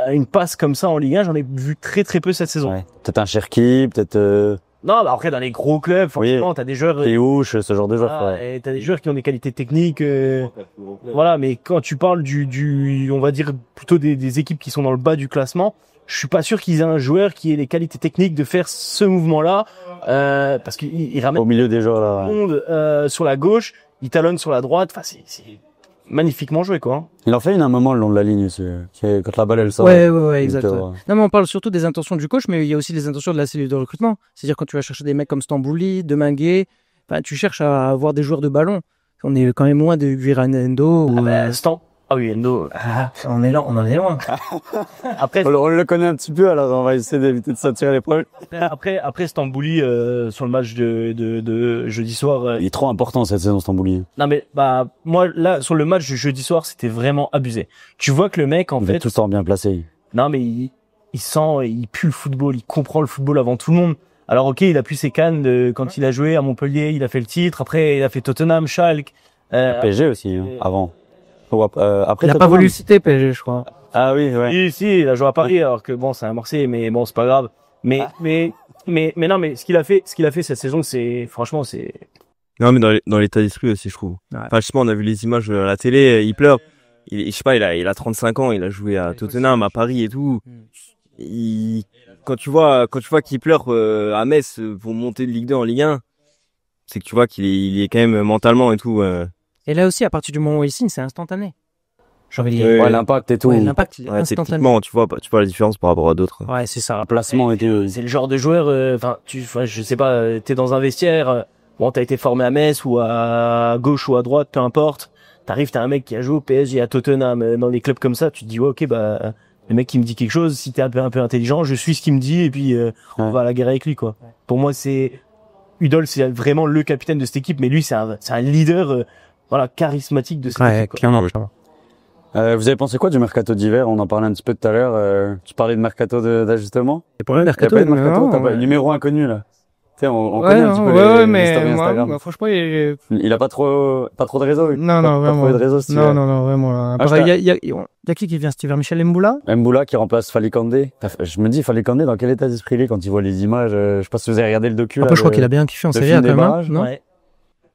une passe comme ça en Ligue 1, j'en ai vu très très peu cette saison. Ouais. Peut-être un Cherki, peut-être. Non, bah après dans les gros clubs, forcément, t'as des joueurs. Théouche, ce genre de joueurs. Voilà, et t'as des joueurs qui ont des qualités techniques. Voilà, mais quand tu parles on va dire plutôt des équipes qui sont dans le bas du classement, je suis pas sûr qu'ils aient un joueur qui ait les qualités techniques de faire ce mouvement-là, parce qu'il ramène Au milieu des joueurs là. tout le monde sur la gauche, il talonne sur la droite. Enfin, c'est magnifiquement joué, quoi. Il en fait un moment le long de la ligne aussi, quand la balle elle sort. Ouais, exact. Donc, Non, mais on parle surtout des intentions du coach, mais il y a aussi les intentions de la cellule de recrutement. C'est-à-dire quand tu vas chercher des mecs comme Stambouli, Deminguet, enfin, tu cherches à avoir des joueurs de ballon. On est quand même loin de Virando. Ah oui, Endo. On est là, on en est loin. Après, on le connaît un petit peu, alors on va essayer d'éviter de s'attirer les problèmes. après Stambouli sur le match de jeudi soir. Il est trop important cette saison Stambouli. Non mais bah moi là sur le match de jeudi soir c'était vraiment abusé. Tu vois que le mec en Il fait. est tout le temps bien placé. Non mais il sent, il pue le football, il comprend le football avant tout le monde. Alors ok, il a pu ses cannes quand il a joué à Montpellier, il a fait le titre. Après il a fait Tottenham, Schalke. PSG aussi avant. Après il a pas voulu le citer PSG, je crois. Ah oui, ouais. Si, il a joué à Paris alors que bon c'est un Marseille, mais bon c'est pas grave. Mais non mais ce qu'il a fait cette saison c'est franchement c'est. Non, mais dans l'état d'esprit aussi, je trouve. Ouais. Enfin, je sais pas, on a vu les images à la télé, il pleure. Je sais pas, il a 35 ans, il a joué à Tottenham, à Paris et tout. Quand tu vois qu'il pleure à Metz pour monter de Ligue 2 en Ligue 1, c'est que tu vois il est quand même mentalement et tout. Et là aussi, à partir du moment où il signe, c'est instantané. J'ai envie de dire. Ouais, l'impact et tout. Ouais, l'impact, il est Ouais, instantané. techniquement, tu vois la différence par rapport à d'autres. Ouais, c'est ça. Un placement et tout. C'est le genre de joueur, je sais pas, t'es dans un vestiaire, bon, t'as été formé à Metz ou à gauche ou à droite, peu importe. T'arrives, t'as un mec qui a joué au PSG, à Tottenham, dans des clubs comme ça, tu te dis, ouais, ok, bah, le mec qui me dit quelque chose, si t'es un peu intelligent, je suis ce qu'il me dit et puis, on va à la guerre avec lui, quoi. Ouais. Pour moi, Udol, c'est vraiment le capitaine de cette équipe, mais lui, c'est un leader, voilà, charismatique de cette équipe. Clairement. Vous avez pensé quoi du mercato d'hiver? On en parlait un petit peu tout à l'heure. Tu parlais de mercato d'ajustement. Et pour le mercato, pas de mercato, t'as pas numéro inconnu là. Tu sais, on connaît un petit peu les stories Instagram. Moi, franchement, Il a pas trop de réseau. Non, vraiment. Pas de réseau, non, vraiment. Après, il y a qui vient cet hiver? Michel Mboula? Mboula qui remplace Falikandé. Je me dis, Falikandé, dans quel état d'esprit il est quand il voit les images? Je sais pas si vous avez regardé le docu. Après, je crois qu'il a bien kiffé en Serie A quand même, non? Ouais.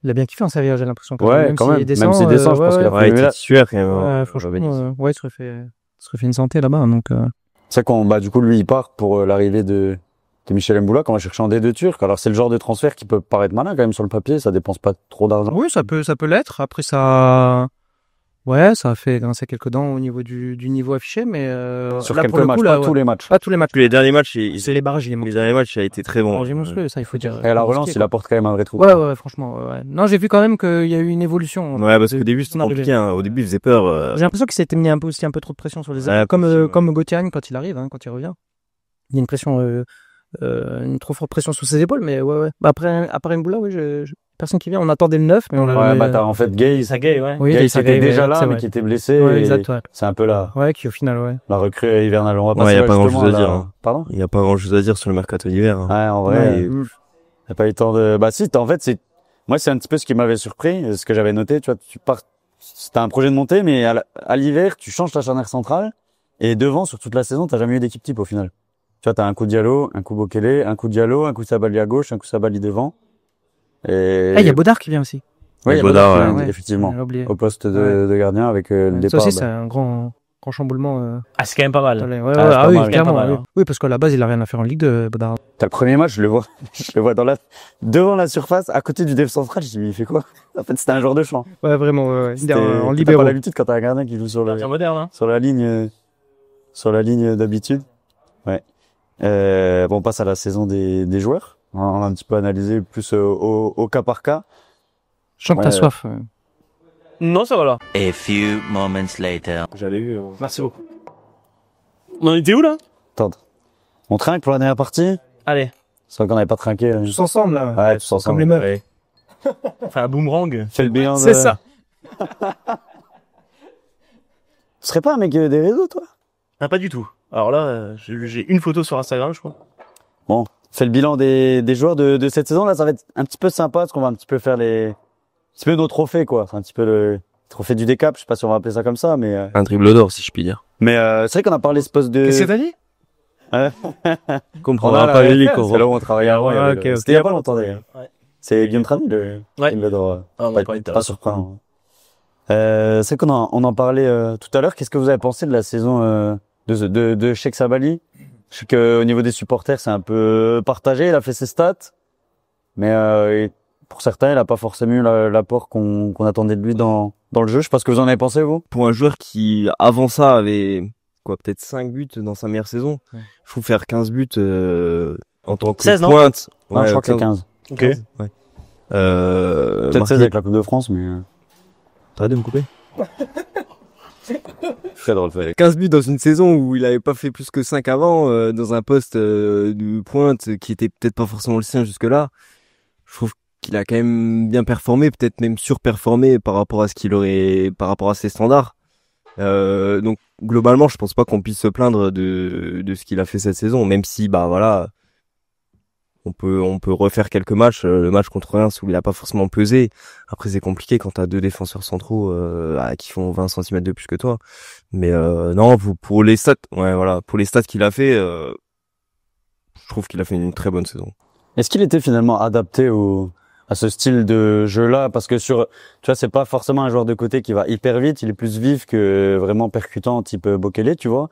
Il a bien kiffé en Serie A, j'ai l'impression. Ouais, quand même. Même s'il descend, je pense qu'il a Ouais, il était titulaire quand même. Franchement, ouais, il se refait une santé là-bas, donc. C'est du coup, lui, il part pour l'arrivée de Michel Mboula qu'on va chercher en D2 turc. Alors, c'est le genre de transfert qui peut paraître malin quand même sur le papier. Ça dépense pas trop d'argent. Oui, ça peut l'être. Après, ça a fait grincer quelques dents au niveau du niveau affiché, mais sur là, quelques pour le matchs, coup, pas là, tous les matchs. pas tous les matchs. Les derniers matchs, C'est les barrages, les derniers matchs, il a été très bon. J'ai monstrueux, ça, il faut dire. Et à la relance, il apporte quand même un vrai trou. Ouais, franchement, ouais. Non, j'ai vu quand même qu'il y a eu une évolution. Ouais, parce qu'au début, c'était compliqué, hein. Au début, il faisait peur. J'ai l'impression qu'il s'était mis un peu trop de pression sur les épaules. Comme Gauthier quand il arrive, quand il revient. Il y a une pression, une trop forte pression sur ses épaules, mais ouais. Bah, après Mboula, oui, personne qui vient. On attendait le 9, mais on l'a. Ouais, t'as en fait Gay, ouais. Oui, Gay qui était déjà là, mais qui était blessé. Ouais, exact, ouais. C'est un peu là. Ouais, qui au final, ouais. La recrue hivernale. On va passer Ouais, y a pas grand chose à dire, hein. Pardon? Il y a pas grand chose à dire sur le mercato d'hiver. Hein. Ouais, en vrai. Ouais. T'as pas eu le temps de, si, en fait, moi, c'est un petit peu ce qui m'avait surpris, ce que j'avais noté, tu vois, c'était un projet de montée, mais à l'hiver, tu changes ta charnière centrale, et devant, sur toute la saison, t'as jamais eu d'équipe type au final. Tu vois, t'as un coup Diallo, un coup Bokele, un coup Diallo, un coup Sabali à gauche, un coup Sabali devant. Et... il y a Baudard qui vient aussi. Oui, il y a Baudard, ouais, effectivement. Au poste de gardien avec le départ. Ça aussi, c'est un grand chamboulement. C'est quand même pas mal. Oui, clairement. Oui, parce qu'à la base, il a rien à faire en Ligue 2, Baudard. T'as le premier match, je le vois devant la surface, à côté du déf central, je dis, mais il fait quoi? En fait, c'était un joueur de champ. Ouais, vraiment, ouais. En libéro. T'as pas l'habitude quand t'as un gardien qui joue sur moderne, hein. sur la ligne d'habitude. Ouais. On passe à la saison des joueurs. On a un petit peu analysé plus au cas par cas. Je sens que t'as soif. Non, ça va là. A few moments later. J'avais vu. Merci beaucoup. On en était où là? Attends. On trinque pour la dernière partie? Allez. C'est vrai qu'on n'avait pas trinqué. Tous ensemble, là. Ouais, tous ensemble. Comme les meufs. Ouais. Enfin, un boomerang. Fais le bilan. C'est ça. Tu serais pas un mec des réseaux, toi? Ah, pas du tout. Alors là, j'ai une photo sur Instagram, je crois. Bon. Fais le bilan des joueurs de cette saison. Là, ça va être un petit peu sympa parce qu'on va un petit peu faire un petit peu nos trophées, quoi. C'est un petit peu le trophée du décap. Je sais pas si on va appeler ça comme ça, mais Un dribble d'or, si je puis dire. mais c'est vrai qu'on a parlé ce poste de. Qu'est-ce que t'as dit? Ouais. Comprendra pas les c'est là où on travaillait avant. il y avait ok, le- ok. C'était il y a pas longtemps d'ailleurs. Ouais. C'est Guillaume Trani, le Ouais. le droit. Ah, on en parlait tout à l'heure. Pas surprenant. C'est qu'on en parlait tout à l'heure. Qu'est-ce que vous avez pensé de la saison de Cheikh Sabali? Je sais que au niveau des supporters, c'est un peu partagé. Il a fait ses stats, mais pour certains, il a pas forcément eu l'apport qu'on attendait de lui dans le jeu. Je sais pas ce que vous en avez pensé, vous. Pour un joueur qui, avant ça, avait peut-être 5 buts dans sa meilleure saison, Ouais. je trouve faire 15 buts en tant que 16, non pointe. Non, je crois que c'est 15. Ok. 15, ouais. Peut-être marqué- 16 avec la Coupe de France, mais T'arrêtes de me couper. très drôle. 15 buts dans une saison où il avait pas fait plus que 5 avant, dans un poste de pointe qui était peut-être pas forcément le sien jusque-là. Je trouve qu'il a quand même bien performé, peut-être même surperformé par rapport à par rapport à ses standards. Donc globalement, je pense pas qu'on puisse se plaindre de ce qu'il a fait cette saison, même si bah voilà, on peut refaire quelques matchs. Le match contre Reims où il a pas forcément pesé. Après c'est compliqué quand t'as deux défenseurs centraux qui font 20 cm de plus que toi. Mais non, pour les stats, pour les stats qu'il a fait, je trouve qu'il a fait une très bonne saison. Est-ce qu'il était finalement adapté à ce style de jeu-là? Parce que tu vois, c'est pas forcément un joueur de côté qui va hyper vite, il est plus vif que vraiment percutant type Bokele, tu vois.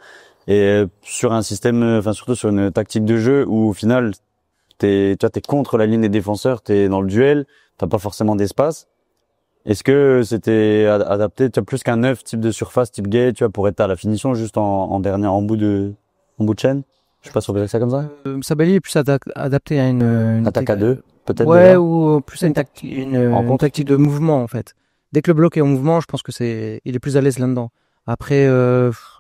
Et sur un système, enfin surtout sur une tactique de jeu où au final, t'es contre la ligne des défenseurs, t'es dans le duel, t'as pas forcément d'espace. Est-ce que c'était adapté, tu as plus qu'un 9 type de surface, type Gay, tu vois, pour être à la finition juste en bout de chaîne? Je sais pas si on peut dire ça comme ça. Sabali est plus adapté à une Attaque à deux, peut-être. Ouais, déjà. ou plus à une tactique de mouvement en fait. Dès que le bloc est en mouvement, je pense que il est plus à l'aise là-dedans. Après,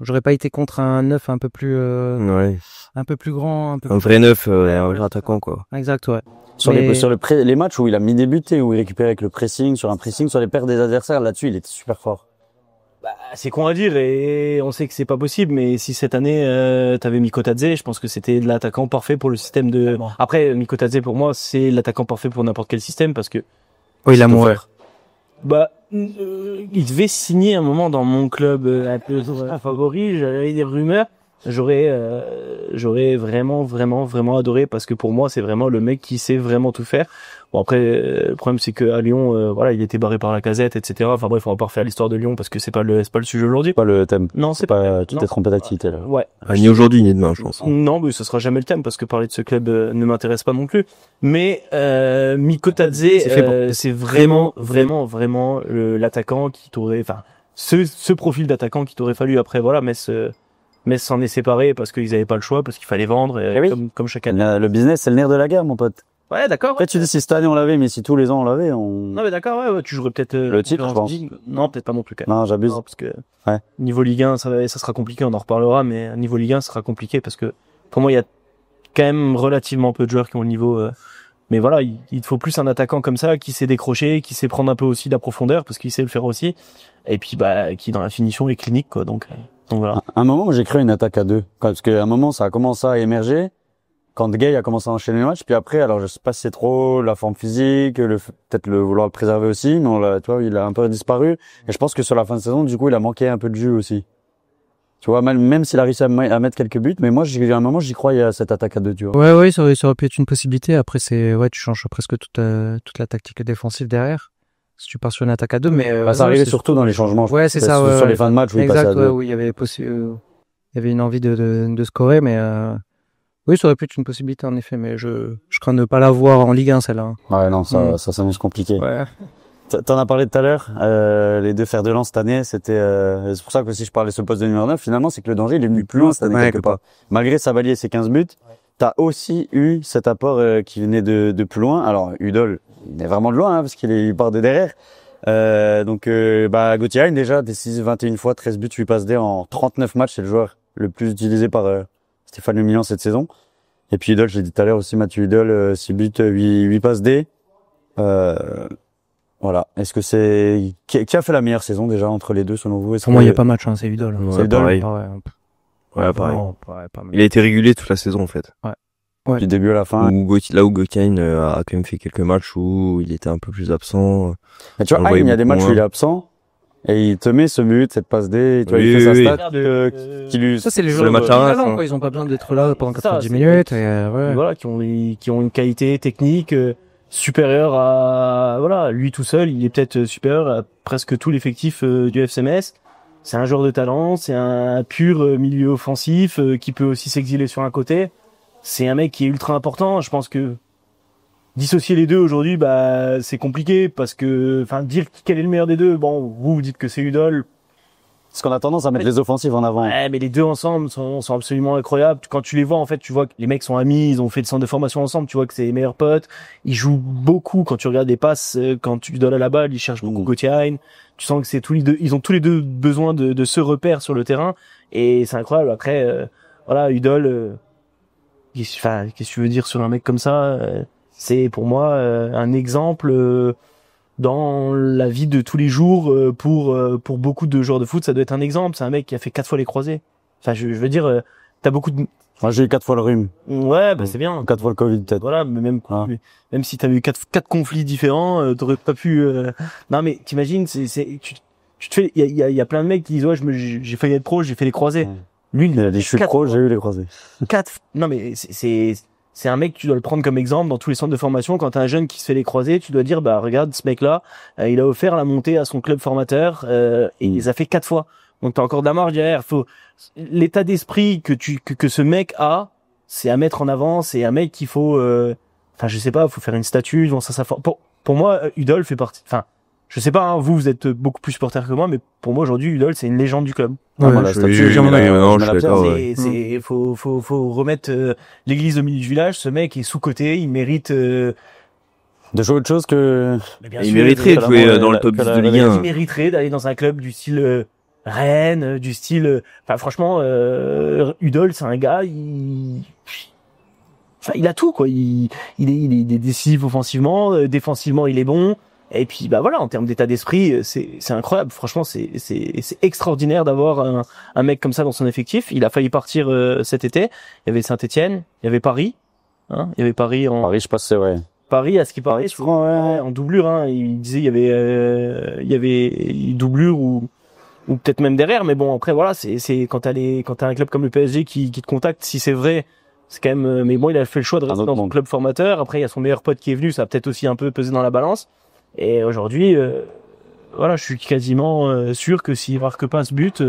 j'aurais pas été contre un 9 un peu plus Ouais. un peu plus grand, Un vrai neuf, un vrai attaquant quoi. Exact, ouais. Sur Mais- les matchs où il a mis des buts et où il récupérait avec le pressing, sur un pressing, sur les pertes des adversaires, là-dessus, il était super fort. Bah, c'est con à dire et on sait que c'est pas possible, mais si cette année t'avais Mikotadze, je pense que c'était l'attaquant parfait pour le système de. Après, Mikotadze pour moi c'est l'attaquant parfait pour n'importe quel système parce que. Oui, il a c'est mon offert. Bah, il devait signer un moment dans mon club un peu favori. J'avais des rumeurs. J'aurais vraiment adoré parce que pour moi c'est vraiment le mec qui sait vraiment tout faire. Bon après le problème c'est que à Lyon voilà il était barré par la Casette etc. Enfin bref on va pas refaire l'histoire de Lyon parce que c'est pas le sujet aujourd'hui. Pas le thème. Non C'est pas, tu non. t'es trompé d'activité, là. Ouais. Ni aujourd'hui ni demain, je pense. Non, mais ce sera jamais le thème parce que parler de ce club ne m'intéresse pas non plus. Mais Mikotadze, c'est vraiment l'attaquant qui t'aurait, enfin, ce profil d'attaquant qui t'aurait fallu. Après, voilà, Metz s'en est séparé parce qu'ils avaient pas le choix, parce qu'il fallait vendre, Eh oui. comme chaque année. Le business, c'est le nerf de la guerre, mon pote. Ouais, d'accord. Après, tu dis si cette année on l'avait, mais si tous les ans on l'avait, Non, mais d'accord, ouais, tu jouerais peut-être Le titre, je pense. Non, peut-être pas non plus. Quand même. Non, j'abuse. Non, parce que Ouais. niveau Ligue 1, ça sera compliqué, on en reparlera, mais niveau Ligue 1, ça sera compliqué parce que pour moi, il y a quand même relativement peu de joueurs qui ont le niveau. Mais voilà, il te faut plus un attaquant comme ça qui sait décrocher, qui sait prendre un peu aussi de la profondeur parce qu'il sait le faire aussi, et puis bah qui dans la finition est clinique quoi. Donc voilà. Un moment où j'ai créé une attaque à deux. Parce qu'à un moment, ça a commencé à émerger. Quand Gay a commencé à enchaîner les matchs, puis après, alors je sais pas si c'est trop la forme physique, peut-être le vouloir le préserver aussi, mais tu vois, il a un peu disparu. Et je pense que sur la fin de saison, du coup, il a manqué un peu de jus aussi. Tu vois, même s'il a réussi à mettre quelques buts, mais moi, à un moment, j'y croyais à cette attaque à deux, tu vois. Ouais, ça aurait pu être une possibilité. Après, tu changes presque toute la tactique défensive derrière. Si tu pars sur une attaque à deux, mais Bah, ça arrivait surtout dans les changements. Ouais, c'est ça. Sur les fins de match où il passait à exact, deux. où il y avait une envie de scorer, mais oui, ça aurait pu être une possibilité en effet, mais je crains de pas l'avoir en Ligue 1 celle-là. Ouais, non, ça s'annonce compliqué. Ouais. T'en as parlé tout à l'heure, les deux fers de lance cette année, c'était c'est pour ça que si je parlais sur le poste de numéro 9, finalement, c'est que le danger, il est venu plus loin cette année quelque part. Malgré Sabali et ses 15 buts, t'as aussi eu cet apport qui venait de plus loin. Alors, Udol, il est vraiment de loin, parce qu'il part de derrière. Donc, Gauthier déjà, décisif 21 fois, 13 buts, 8 passes D en 39 matchs, c'est le joueur le plus utilisé par Stéphane Le Million cette saison. Et puis Udol, j'ai dit tout à l'heure aussi, Mathieu Udol, 6 buts, 8 passes D. Voilà. Est-ce que c'est qui a fait la meilleure saison déjà entre les deux selon vous? Pour moi, il y a pas match, c'est Udol. C'est Udol. pareil. Ouais, pareil. pas mal. Il a été régulier toute la saison en fait. Du début à la fin. Là où Gokhan a quand même fait quelques matchs où il était un peu plus absent. Mais tu vois, On le voyait il y a des beaucoup matchs où moins. il est absent. Et il te met ce but, cette passe D, tu vois, Oui, il fait sa oui. stat qui lui... Ça, c'est les Sur joueurs le match à Reims, talent, hein. quoi. Ils ont pas besoin d'être là pendant Ça, 90 c'est- minutes. Et, ouais. Voilà, qui ont une qualité technique supérieure à, voilà, lui tout seul, il est peut-être supérieur à presque tout l'effectif du FC Metz. C'est un joueur de talent, c'est un pur milieu offensif qui peut aussi s'exiler sur un côté. C'est un mec qui est ultra important. Je pense que dissocier les deux aujourd'hui, bah, c'est compliqué parce que, enfin, dire quel est le meilleur des deux, bon, vous dites que c'est Udol. Parce qu'on a tendance à mettre les offensives en avant. Ouais, mais les deux ensemble sont absolument incroyables. Quand tu les vois, en fait, tu vois que les mecs sont amis, ils ont fait le centre de formation ensemble, tu vois que c'est les meilleurs potes. Ils jouent beaucoup quand tu regardes des passes, quand tu donnes à la balle, ils cherchent beaucoup Gauthier Hein. Tu sens que c'est tous les deux, ils ont tous les deux besoin de se repère sur le terrain et c'est incroyable. Après, voilà, Udol, qu'est-ce que tu veux dire sur un mec comme ça? C'est pour moi un exemple dans la vie de tous les jours pour beaucoup de joueurs de foot. Ça doit être un exemple. C'est un mec qui a fait 4 fois les croisés. Enfin, je veux dire, t'as beaucoup de... Moi, j'ai eu 4 fois le rhume. Ouais, bah c'est bien. 4 fois le Covid, peut-être. Voilà, mais Ah. même si t'avais eu quatre conflits différents, t'aurais pas pu. Non, mais t'imagines, tu te fais, il y a plein de mecs qui disent ouais, j'ai failli être pro, j'ai fait les croisés. Ouais. Lui, Il a dit, je suis pro, j'ai eu les croisés. 4. Non, mais c'est un mec, tu dois le prendre comme exemple dans tous les centres de formation. Quand t'as un jeune qui se fait les croisés, tu dois dire, bah, regarde, ce mec-là, il a offert la montée à son club formateur, et il les a fait 4 fois. Donc t'as encore de la marge derrière. L'état d'esprit que ce mec a, c'est à mettre en avant, c'est un mec qu'il faut, enfin, je sais pas, faut faire une statue devant ça, pour moi, Udol fait partie, enfin, je sais pas, hein, vous êtes beaucoup plus supporter que moi, mais pour moi, aujourd'hui, Udol, c'est une légende du club. Ah, moi, la je- statue, je- je mets la- non, je je mets suis la d'accord, pierre. ouais. Faut remettre l'église au milieu du village. Ce mec est sous-coté, il mérite. De jouer autre chose que... Mais bien Il sûr, mériterait de que jouer la- dans le que top 10 la- de Ligue la- il 1. mériterait d'aller dans un club du style Rennes, du style. Enfin, franchement, Udol, c'est un gars. Enfin, il a tout quoi. Il est décisif offensivement, défensivement, il est bon. Et puis bah voilà, en termes d'état d'esprit, c'est incroyable. Franchement, c'est extraordinaire d'avoir un mec comme ça dans son effectif. Il a failli partir cet été. Il y avait Saint-Étienne, il y avait Paris, hein. Il y avait Paris Paris, je pense que c'est vrai. Paris à ce qui paraît souvent, ouais. en doublure. Hein. Il disait il y avait une doublure ou peut-être même derrière. Mais bon après voilà, c'est quand t'as un club comme le PSG qui te contacte, si c'est vrai. C'est quand même, mais bon, il a fait le choix de rester dans son club formateur. Après, il y a son meilleur pote qui est venu, ça a peut-être aussi un peu pesé dans la balance. Et aujourd'hui, voilà, je suis quasiment sûr que s'il marque pas ce but,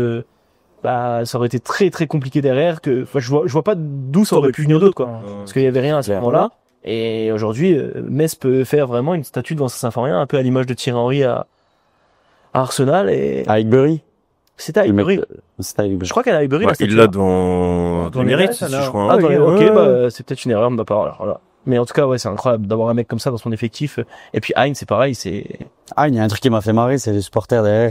bah, ça aurait été très très compliqué derrière. Que, enfin, je vois pas d'où ça aurait pu venir d'autre, quoi. Parce qu'il y avait rien à ce moment-là. Et aujourd'hui, Metz peut faire vraiment une statue devant Saint-Symphorien, un peu à l'image de Thierry Henry à Arsenal. Et À Highbury. c'était à Highbury. C'est à Highbury. Je crois qu'elle a Highbury. Ouais, la statue, il l'a hein. devant Dans les mérite, Metz, je alors. crois. Ah, dans les- ok, Ouais. bah, c'est peut-être une erreur de ma part. Alors, voilà. Mais en tout cas, ouais, c'est incroyable d'avoir un mec comme ça dans son effectif. Et puis Hein, c'est pareil, c'est. Ah, il y a un truc qui m'a fait marrer, c'est les supporters derrière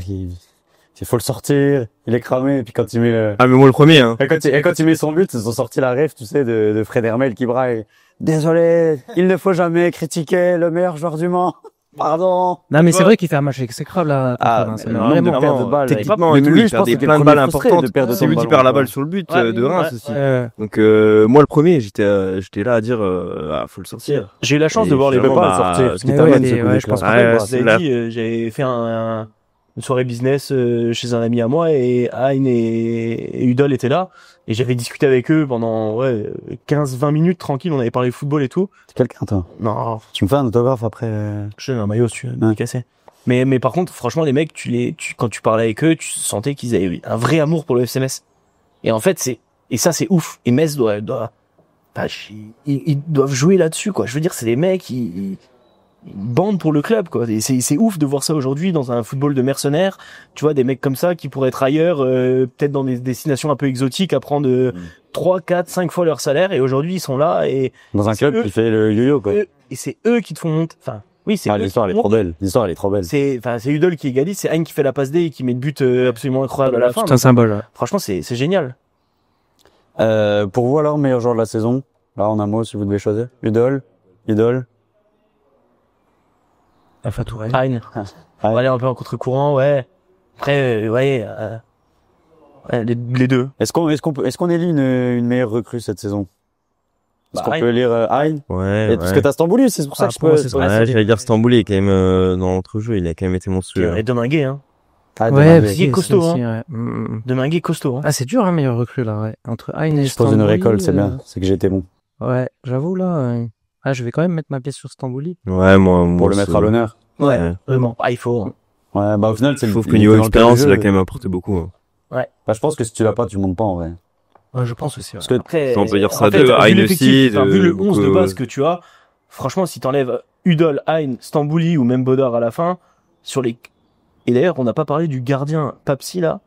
il faut le sortir, il est cramé, et puis quand il met le... Ah, mais moi le premier, hein. Et quand il met son but, ils ont sorti la ref, tu sais, de Fred Hermel qui braille. Désolé, il ne faut jamais critiquer le meilleur joueur du Mans. Pardon. Non, mais c'est vrai qu'il fait un match exécrable, là. Ah, c'est mais vraiment. de perdre de balles. Techniquement Mais et tout, lui, il je pense perd que plein de le balles premier frustré importantes. de perdre C'est autant lui de qui ballons, perd la quoi. balle sur le but Ouais, de Reims ouais. aussi. Donc moi le premier, j'étais là à dire faut le sortir. J'ai eu la chance Et de voir les finalement, deux pas le sortir, parce qu'il mais t'amène ouais, ce mais coup ouais, de je pense classe. pas. Ouais, Vous avez là. dit, j'avais fait une soirée business chez un ami à moi et Hein et Udol étaient là et j'avais discuté avec eux pendant 15-20 minutes tranquille, on avait parlé football et tout. T'es quelqu'un, toi. Non, Tu me fais un autographe après. je donne un maillot si tu veux me casser. Mais par contre, franchement, les mecs, quand tu parlais avec eux, tu sentais qu'ils avaient un vrai amour pour le FC Metz. Et en fait, ça c'est ouf. Et Metz ils doivent jouer là-dessus, quoi. Je veux dire, c'est des mecs, ils bandent pour le club, quoi. Et c'est ouf de voir ça aujourd'hui dans un football de mercenaires. Tu vois, des mecs comme ça qui pourraient être ailleurs, peut-être dans des destinations un peu exotiques, à prendre 3, 4, 5 fois leur salaire. Et aujourd'hui, ils sont là et Dans un c'est club eux- qui fait le yo-yo, quoi. et c'est eux qui te font monter. Enfin, oui, c'est Ah, eux l'histoire, qui elle est te font trop belle. L'histoire, elle est trop belle. c'est Udol qui égalise, c'est Hein qui fait la passe D et qui met le but absolument incroyable à la fin. C'est un symbole. Ouais. Franchement, c'est génial. Pour vous, alors, meilleur joueur de la saison? Là, en un mot, si vous devez choisir. Idole. Alpha Touré. Hein. On va aller un peu en contre-courant, ouais. Après, ouais, les deux. Est-ce qu'on élit une meilleure recrue cette saison? Est-ce Bah, qu'on Hein. peut lire Hein? Ouais. Parce que t'as Stambouli, c'est pour ça Ah, que je pour moi, peux... c'est ça. Ouais, j'allais dire Stambouli est quand même dans l'entrejeu, il a quand même été monstrueux. Et Dominguez, hein. Ah, Ouais, Deminguet. Qui est costaud, ça hein. aussi, ouais. Deminguet costaud, hein. Ah, c'est dur, hein, meilleur recrue, là, ouais. Entre Hein et Je pose une Stambouli, récolte, c'est bien. C'est que j'étais bon. Ouais, j'avoue, là, ah, je vais quand même mettre ma pièce sur Stambouli. Ouais, moi, Pour le mettre à l'honneur. Ouais. Vraiment. Ah, il faut. Hein. Ouais, bah, au final, c'est Je le trouve que il niveau était dans le expérience, jeu. il a quand même apporté beaucoup. Hein. Bah, je pense que si tu l'as pas, tu montes pas, en vrai. Ouais, je pense aussi. Ouais. Parce que, Après, On peut dire ça en fait, de vu Hein l'effectif, aussi, enfin, vu le de 11 de beaucoup, base que tu as, franchement, si t'enlèves Udol, Hein, Stambouli ou même Bodor à la fin, sur les... Et d'ailleurs, on n'a pas parlé du gardien Papsi, là.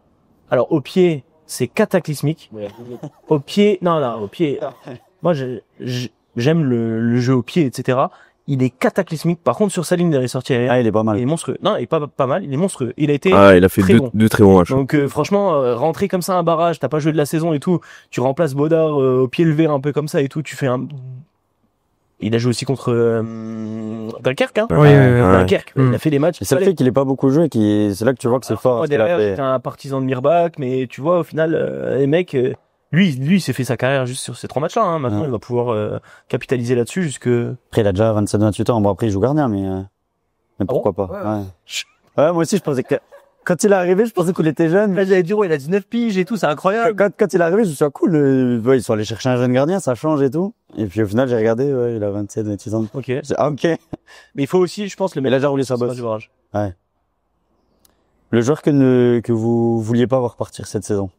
Alors, au pied, c'est cataclysmique. Au pied, non, au pied. Moi, j'aime le jeu au pied, etc. Il est cataclysmique. Par contre, sur sa ligne des sorties aériennes, ah, il est pas mal. il est monstrueux. Non, il est pas mal, il est monstrueux. Il a été Ah, il a fait très bon. deux très bons matchs. Donc franchement, rentrer comme ça un barrage, t'as pas joué de la saison et tout, tu remplaces Bodard au pied levé un peu comme ça et tout, tu fais un... Il a joué aussi contre Dunkerque, hein. Oui, oui, oui. Dunkerque, Mm. il a fait des matchs. Et c'est le fait qu'il ait pas beaucoup joué, c'est là que tu vois que c'est fort. Moi, ce qu'il a derrière, fait. j'étais un partisan de Mirbach, mais tu vois, au final, les mecs, lui, il s'est fait sa carrière juste sur ces 3 matchs-là, hein. Maintenant, Ouais. il va pouvoir capitaliser là-dessus jusque... Après, il a déjà 27-28 ans. Bon, après, il joue gardien, mais pourquoi pas. Ouais. Ouais, moi aussi, je pensais que, quand il est arrivé, je pensais qu'il était jeune. Là, j'avais dit, il a 19 piges et tout, c'est incroyable. Quand il est arrivé, je me suis dit, ah, cool, ouais, ils sont allés chercher un jeune gardien, ça change et tout. Et puis, au final, j'ai regardé, ouais, il a 27-28 ans. Ok. J'ai dit, ah, ok. Mais il faut aussi, je pense, le Mais il a déjà roulé sa sur bosse. du barrage. Le joueur que vous vouliez pas voir partir cette saison.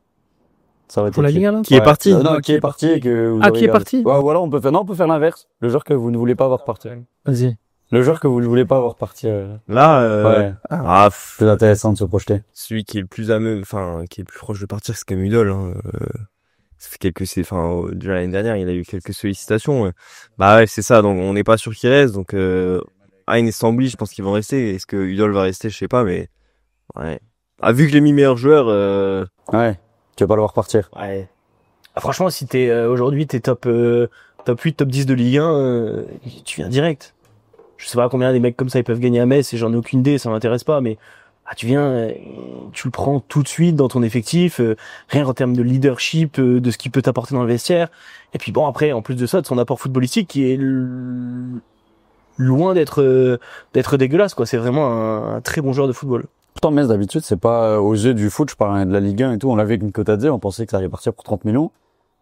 Ça aurait été Pour la qui? Ligue 1, là? Qui est parti? Non, qui est parti et que vous Ah, auriez qui est gardé. parti? Ouais, voilà, on peut faire l'inverse. Le joueur que vous ne voulez pas voir partir. Vas-y. Le joueur que vous ne voulez pas voir partir. Là, Ouais. ah, Plus intéressant de se projeter. celui qui est le plus qui est le plus proche de partir, c'est quand même Udol, hein. Ça fait déjà l'année dernière, il a eu quelques sollicitations. Ouais. Bah ouais, c'est ça. Donc, on n'est pas sûr qu'il reste. Donc, Hein et Stambouli, je pense qu'ils vont rester. Est-ce que Udol va rester? Je sais pas, mais, ouais. Ah, vu que j'ai mis meilleur joueur, Ouais. Tu vas pas le voir partir. Ouais. Ah, franchement, si t'es aujourd'hui t'es top 8, top 10 de Ligue 1, tu viens direct. Je sais pas combien des mecs comme ça ils peuvent gagner à Metz et j'en ai aucune idée, ça m'intéresse pas, mais tu viens, tu le prends tout de suite dans ton effectif, rien qu'en termes de leadership, de ce qu'il peut t'apporter dans le vestiaire. Et puis bon, après, en plus de ça, de son apport footballistique qui est loin d'être dégueulasse, quoi. C'est vraiment un très bon joueur de football. Pourtant, Metz, d'habitude, c'est pas aux yeux du foot, je parle de la Ligue 1 et tout. On l'avait avec Nkotadze, on pensait que ça allait partir pour 30 millions.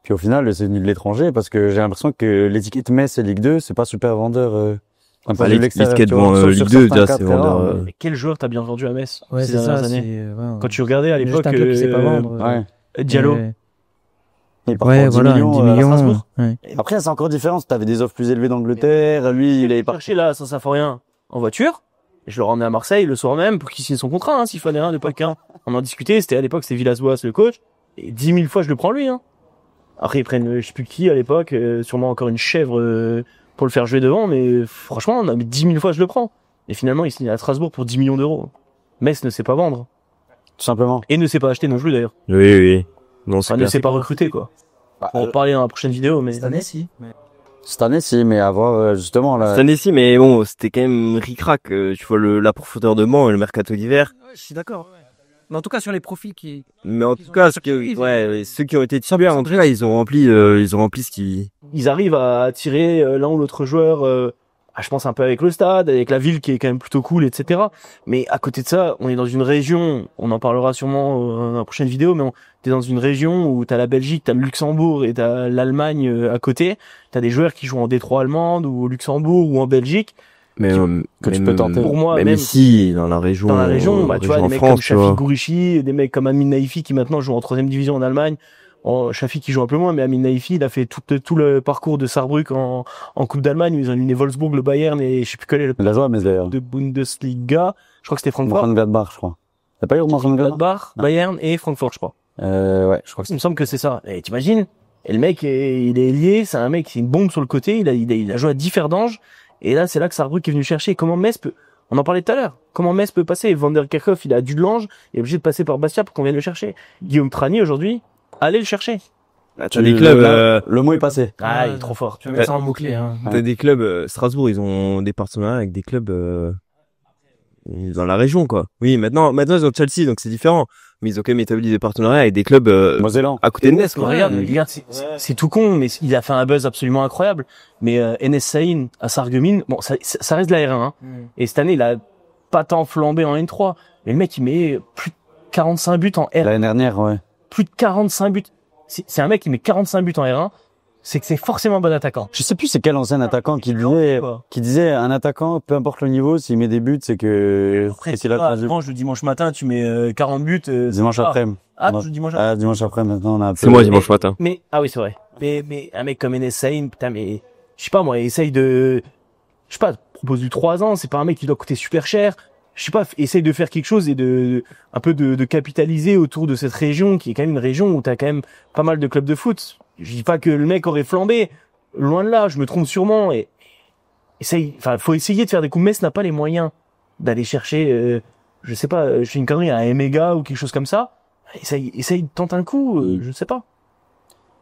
Puis au final, c'est venu de l'étranger parce que j'ai l'impression que l'étiquette Metz et Ligue 2, c'est pas super vendeur. l'étiquette devant Ligue 2, déjà, c'est vendeur. Mais quel joueur t'as bien vendu à Metz Ouais, ces c'est dernières ça. années Ouais. Quand tu regardais à Juste l'époque, un club qui sait pas vendre. Ouais. Diallo. Ouais. Il part Ouais, pour 10 voilà, millions, 10 à millions. Strasbourg. Ouais. Après, c'est encore différent. T'avais des offres plus élevées d'Angleterre. Lui, il est parti. cherché là, sans Symphorien, en voiture. Et je le ramenais à Marseille le soir même pour qu'il signe son contrat, hein, s'il fallait, hein, de pas qu'un. On en discutait, c'était à l'époque, c'était Villas-Boas, le coach. Et 10 000 fois, je le prends lui, hein. Après, ils prennent, je sais plus qui, à l'époque, sûrement encore une chèvre, pour le faire jouer devant, mais franchement, on a mis 10 000 fois, je le prends. Et finalement, il signe à Strasbourg pour 10 millions d'euros. Metz ne sait pas vendre. Tout simplement. Et ne sait pas acheter non plus, d'ailleurs. Oui, oui. Non, c'est Enfin, ne clair. sait pas recruter, quoi. On va en parler dans la prochaine vidéo, mais. si. Cette année, si, mais à voir, justement, là. Cette année-ci, mais bon, c'était quand même ric-rac. Tu vois, la profondeur de banc et le mercato d'hiver. Je suis d'accord. Mais en tout cas, sur les profils qui... Mais en tout cas, ceux qui ont été titulaires, en tout cas, ils ont rempli ce qui... Ils arrivent à attirer l'un ou l'autre joueur, je pense un peu avec le stade, avec la ville qui est quand même plutôt cool, etc. Mais à côté de ça, on est dans une région, on en parlera sûrement dans la prochaine vidéo, mais t'es dans une région où t'as la Belgique, t'as le Luxembourg et t'as l'Allemagne à côté. T'as des joueurs qui jouent en Détroit allemande ou au Luxembourg ou en Belgique. Mais, que tu peux tenter. Pour moi, même même ici, dans la région, dans la région, tu vois, des en mecs France, comme tu vois. Shafi Gourichi, des mecs comme Amin Naifi qui maintenant jouent en 3e division en Allemagne. Shafi qui joue un peu moins, mais Amin Naifi, il a fait tout le parcours de Saarbrück en Coupe d'Allemagne, où ils ont éliminé Wolfsburg, le Bayern et je sais plus quel est le Il a joué à Metz, d'ailleurs. de Bundesliga. Je crois que c'était Francfort. Mönchengladbach, je crois. T'as pas eu Mönchengladbach? Gladbach, Bayern et Francfort, je crois. Ouais, je crois que Il me semble que c'est ça. Et t'imagines? Et le mec, il est lié, c'est un mec, c'est une bombe sur le côté, il a joué à Differdange. Et là, c'est là que Saarbrück est venu chercher. Comment Metz peut, on en parlait tout à l'heure. Comment Metz peut passer? Van der Kerkhoff, il a Dudelange, il est obligé de passer par Bastia pour qu'on vienne le chercher. Guillaume Trani, aujourd'hui, allez le chercher. T'as des clubs, le mot est passé. Ah, il est trop fort. Tu vas mettre ça en mot-clé, hein. t'as des clubs, Strasbourg, ils ont des partenariats avec des clubs, dans la région, quoi. Oui, maintenant, ils ont Chelsea, donc c'est différent. Mais ils ont quand même établi des partenariats avec des clubs, Mosellan. à côté de Metz, quoi. Regarde, c'est tout con, mais il a fait un buzz absolument incroyable. Mais Enes Saïn à Sarreguemines, bon, ça reste de la R1, hein. Et cette année, pas tant flambé en N3. Mais le mec, il met plus de 45 buts en R1. L'année dernière, ouais. Plus de 45 buts. C'est un mec qui met 45 buts en R1. C'est que c'est forcément un bon attaquant. Je sais plus c'est quel ancien attaquant Quoi. qui disait un attaquant, peu importe le niveau, s'il met des buts, c'est que Après, c'est là le dimanche matin, tu mets 40 buts. dimanche après-midi. Dimanche après. Ah, dimanche après, maintenant, on a un peu... C'est moi dimanche matin. Mais, ah oui, c'est vrai. Mais un mec comme Enes Saïn, putain, mais, je sais pas, moi, essaye de, je sais pas, propose du 3 ans, c'est pas un mec qui doit coûter super cher. Je sais pas, essaye de faire quelque chose et un peu de capitaliser autour de cette région, qui est quand même une région où t'as quand même pas mal de clubs de foot. Je dis pas que le mec aurait flambé. Loin de là, je me trompe sûrement et faut essayer de faire des coups. Metz n'a pas les moyens d'aller chercher, je sais pas, je fais une connerie, un Emega ou quelque chose comme ça. Essaye de tenter un coup, je sais pas.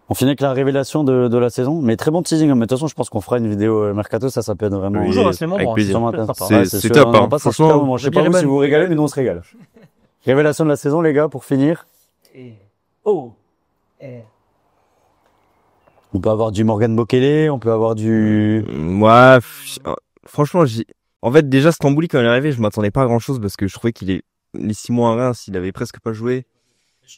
On finit avec la révélation de la saison, mais très bon teasing. Mais de toute façon, je pense qu'on fera une vidéo Mercato, ça peut être vraiment... Oui, Toujours à ce moment, avec plaisir. C'est sûr, top, on en hein. passe un Franchement, super moment. Je sais pas vous si vous vous régalez, mais nous on se régale. Révélation de la saison, les gars, pour finir. On peut avoir du Morgan Bokele, on peut avoir du... Moi, franchement, en fait, déjà, Stambouli, quand il est arrivé, je m'attendais pas à grand chose parce que je trouvais les 6 mois à Reims, il avait presque pas joué.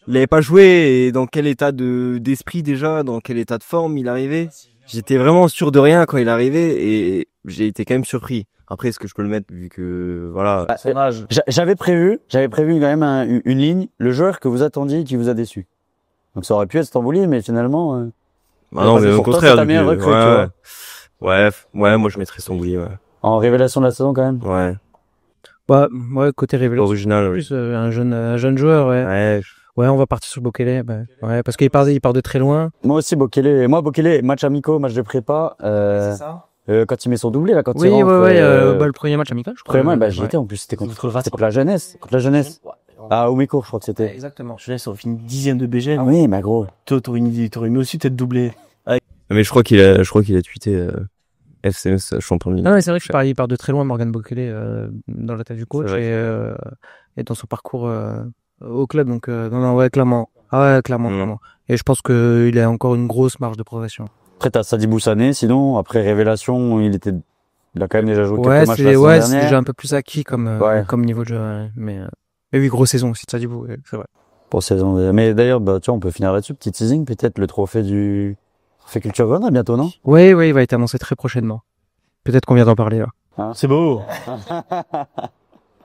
Il avait pas joué et dans quel état d'esprit déjà, dans quel état de forme il arrivait. J'étais vraiment sûr de rien quand il arrivait et j'ai été quand même surpris. Après, est-ce que je peux le mettre vu que, voilà. J'avais prévu quand même une ligne, le joueur que vous attendiez qui vous a déçu. Donc ça aurait pu être Stambouli, mais finalement... non, mais au contraire. C'est ta meilleure recrue, tu vois. Ouais, moi je mettrais Stambouli, ouais. En révélation de la saison quand même. Ouais. Bah, ouais, côté révélation. Original, oui. Plus, un jeune joueur, ouais. Ouais. Ouais, on va partir sur Bokele, bah, ouais, parce qu'il part de très loin. Moi aussi Bokele, match amicaux, match de prépa, C'est ça? quand il met son doublé là, quand Oui, il rentre. le premier match amical, je crois. Premier match, j'y étais en plus, c'était contre la jeunesse, Ah, au Méco, je crois que c'était. Exactement. Jeunesse, on fait une 10e de BGN. Ah oui, mais gros. Toi, t'aurais mis aussi peut-être doublé. Mais je crois qu'il a tweeté, FCS champion de ligue. Non, mais c'est vrai que il part de très loin, Morgan Bokele, dans la tête du coach et dans son parcours, au club, donc, non, ouais, clairement. Ah ouais, clairement. Et je pense qu'il a encore une grosse marge de progression. Après, t'as Sadibou Sané, sinon, après révélation, il a quand même déjà joué Ouais, quelques matchs la saison dernière. c'est déjà un peu plus acquis comme niveau de jeu, ouais. Mais oui, grosse saison aussi de Sadibou, c'est vrai. Pour saison. Mais d'ailleurs, bah, tu vois, on peut finir là-dessus. Petit teasing, peut-être le trophée Culture Grenade bientôt, non? Oui, il va être annoncé très prochainement. Peut-être qu'on vient d'en parler, là. C'est beau.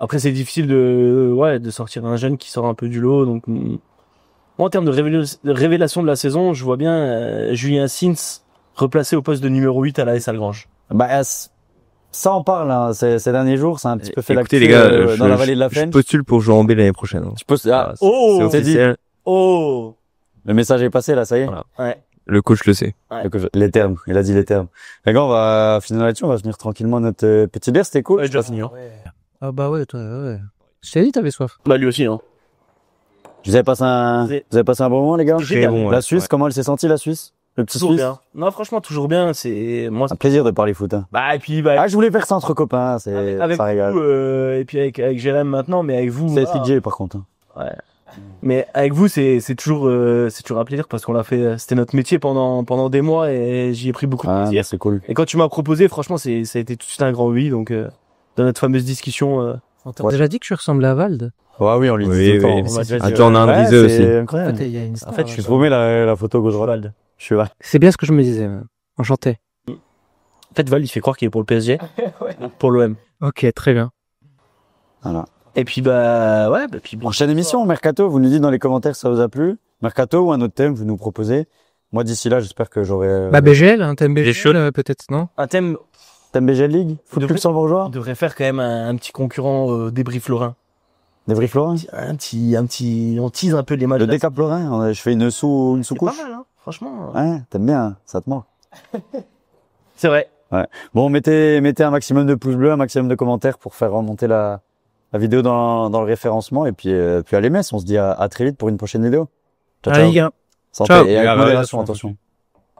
Après, c'est difficile de sortir un jeune qui sort un peu du lot, donc, moi, en termes de révélation de la saison, je vois bien, Julien Sins replacé au poste de numéro 8 à la S Algrange. Bah, ça en parle, hein, ces derniers jours, c'est un petit peu fait Écoutez, l'actu, les gars, dans la vallée de la Fenne. Je postule pour jouer en B l'année prochaine. Hein. Tu poses, c'est officiel. Le message est passé, là, ça y est. Voilà. Ouais. Le coach le sait. Ouais. Les termes, il a dit les termes. Les gars, on va finir là-dessus, on va finir tranquillement notre petite bière, c'était cool. Ouais, déjà fini, hein. Ah bah ouais, toi, ouais. Je t'ai dit, t'avais soif. Bah, lui aussi, hein. Vous avez passé un bon moment, les gars? Très bon, La Suisse, comment elle s'est sentie, la Suisse? Le petit Toujours Suisse? bien. Non, franchement, toujours bien. C'est, moi, Un plaisir de parler foot, hein. bah, et puis, Je voulais faire ça entre copains, avec ça régale. vous, et puis avec Jérém maintenant, mais avec vous. C'est voilà. CJ, par contre. Hein. Ouais. Mais avec vous, c'est toujours un plaisir parce qu'on l'a fait, c'était notre métier pendant des mois et j'y ai pris beaucoup de plaisir. C'est cool. Et quand tu m'as proposé, franchement, ça a été tout de suite un grand oui, donc, dans notre fameuse discussion, On t'a déjà dit que je ressemblais à Vald? Ouais, oui, on lui dit tout le temps. on m'a déjà dit, Attends, on a un briseux aussi. C'est En incroyable. fait, il y a une star. En fait, Je vous mets la photo gauche-droite. Je suis là. C'est bien ce que je me disais. Enchanté. En fait, Val, il fait croire qu'il est pour le PSG. Pour l'OM. Ok, très bien. Voilà. Et puis, bah, ouais, puis bon. Prochaine émission, Mercato, vous nous dites dans les commentaires si ça vous a plu. Mercato ou un autre thème, vous nous proposez. Moi, d'ici là, j'espère que j'aurai... Bah, BGL, un thème BGL, peut-être, non? Un thème, Thème BGL League? Foot luxembourgeois? on devrait faire quand même un petit concurrent, débrief Lorrain. Des vrais Florins? Un petit, on tease un peu les matchs. Le décap Lorrain, je fais une C'est sous-couche. pas mal, hein, franchement. Ouais, t'aimes bien, hein, ça te manque. C'est vrai. Bon, mettez un maximum de pouces bleus, un maximum de commentaires pour faire remonter la vidéo dans le référencement. Et puis allez, Metz, on se dit à très vite pour une prochaine vidéo. Ciao, Allez, ciao. les gars. Santé Ciao. et avec Et modération, attention.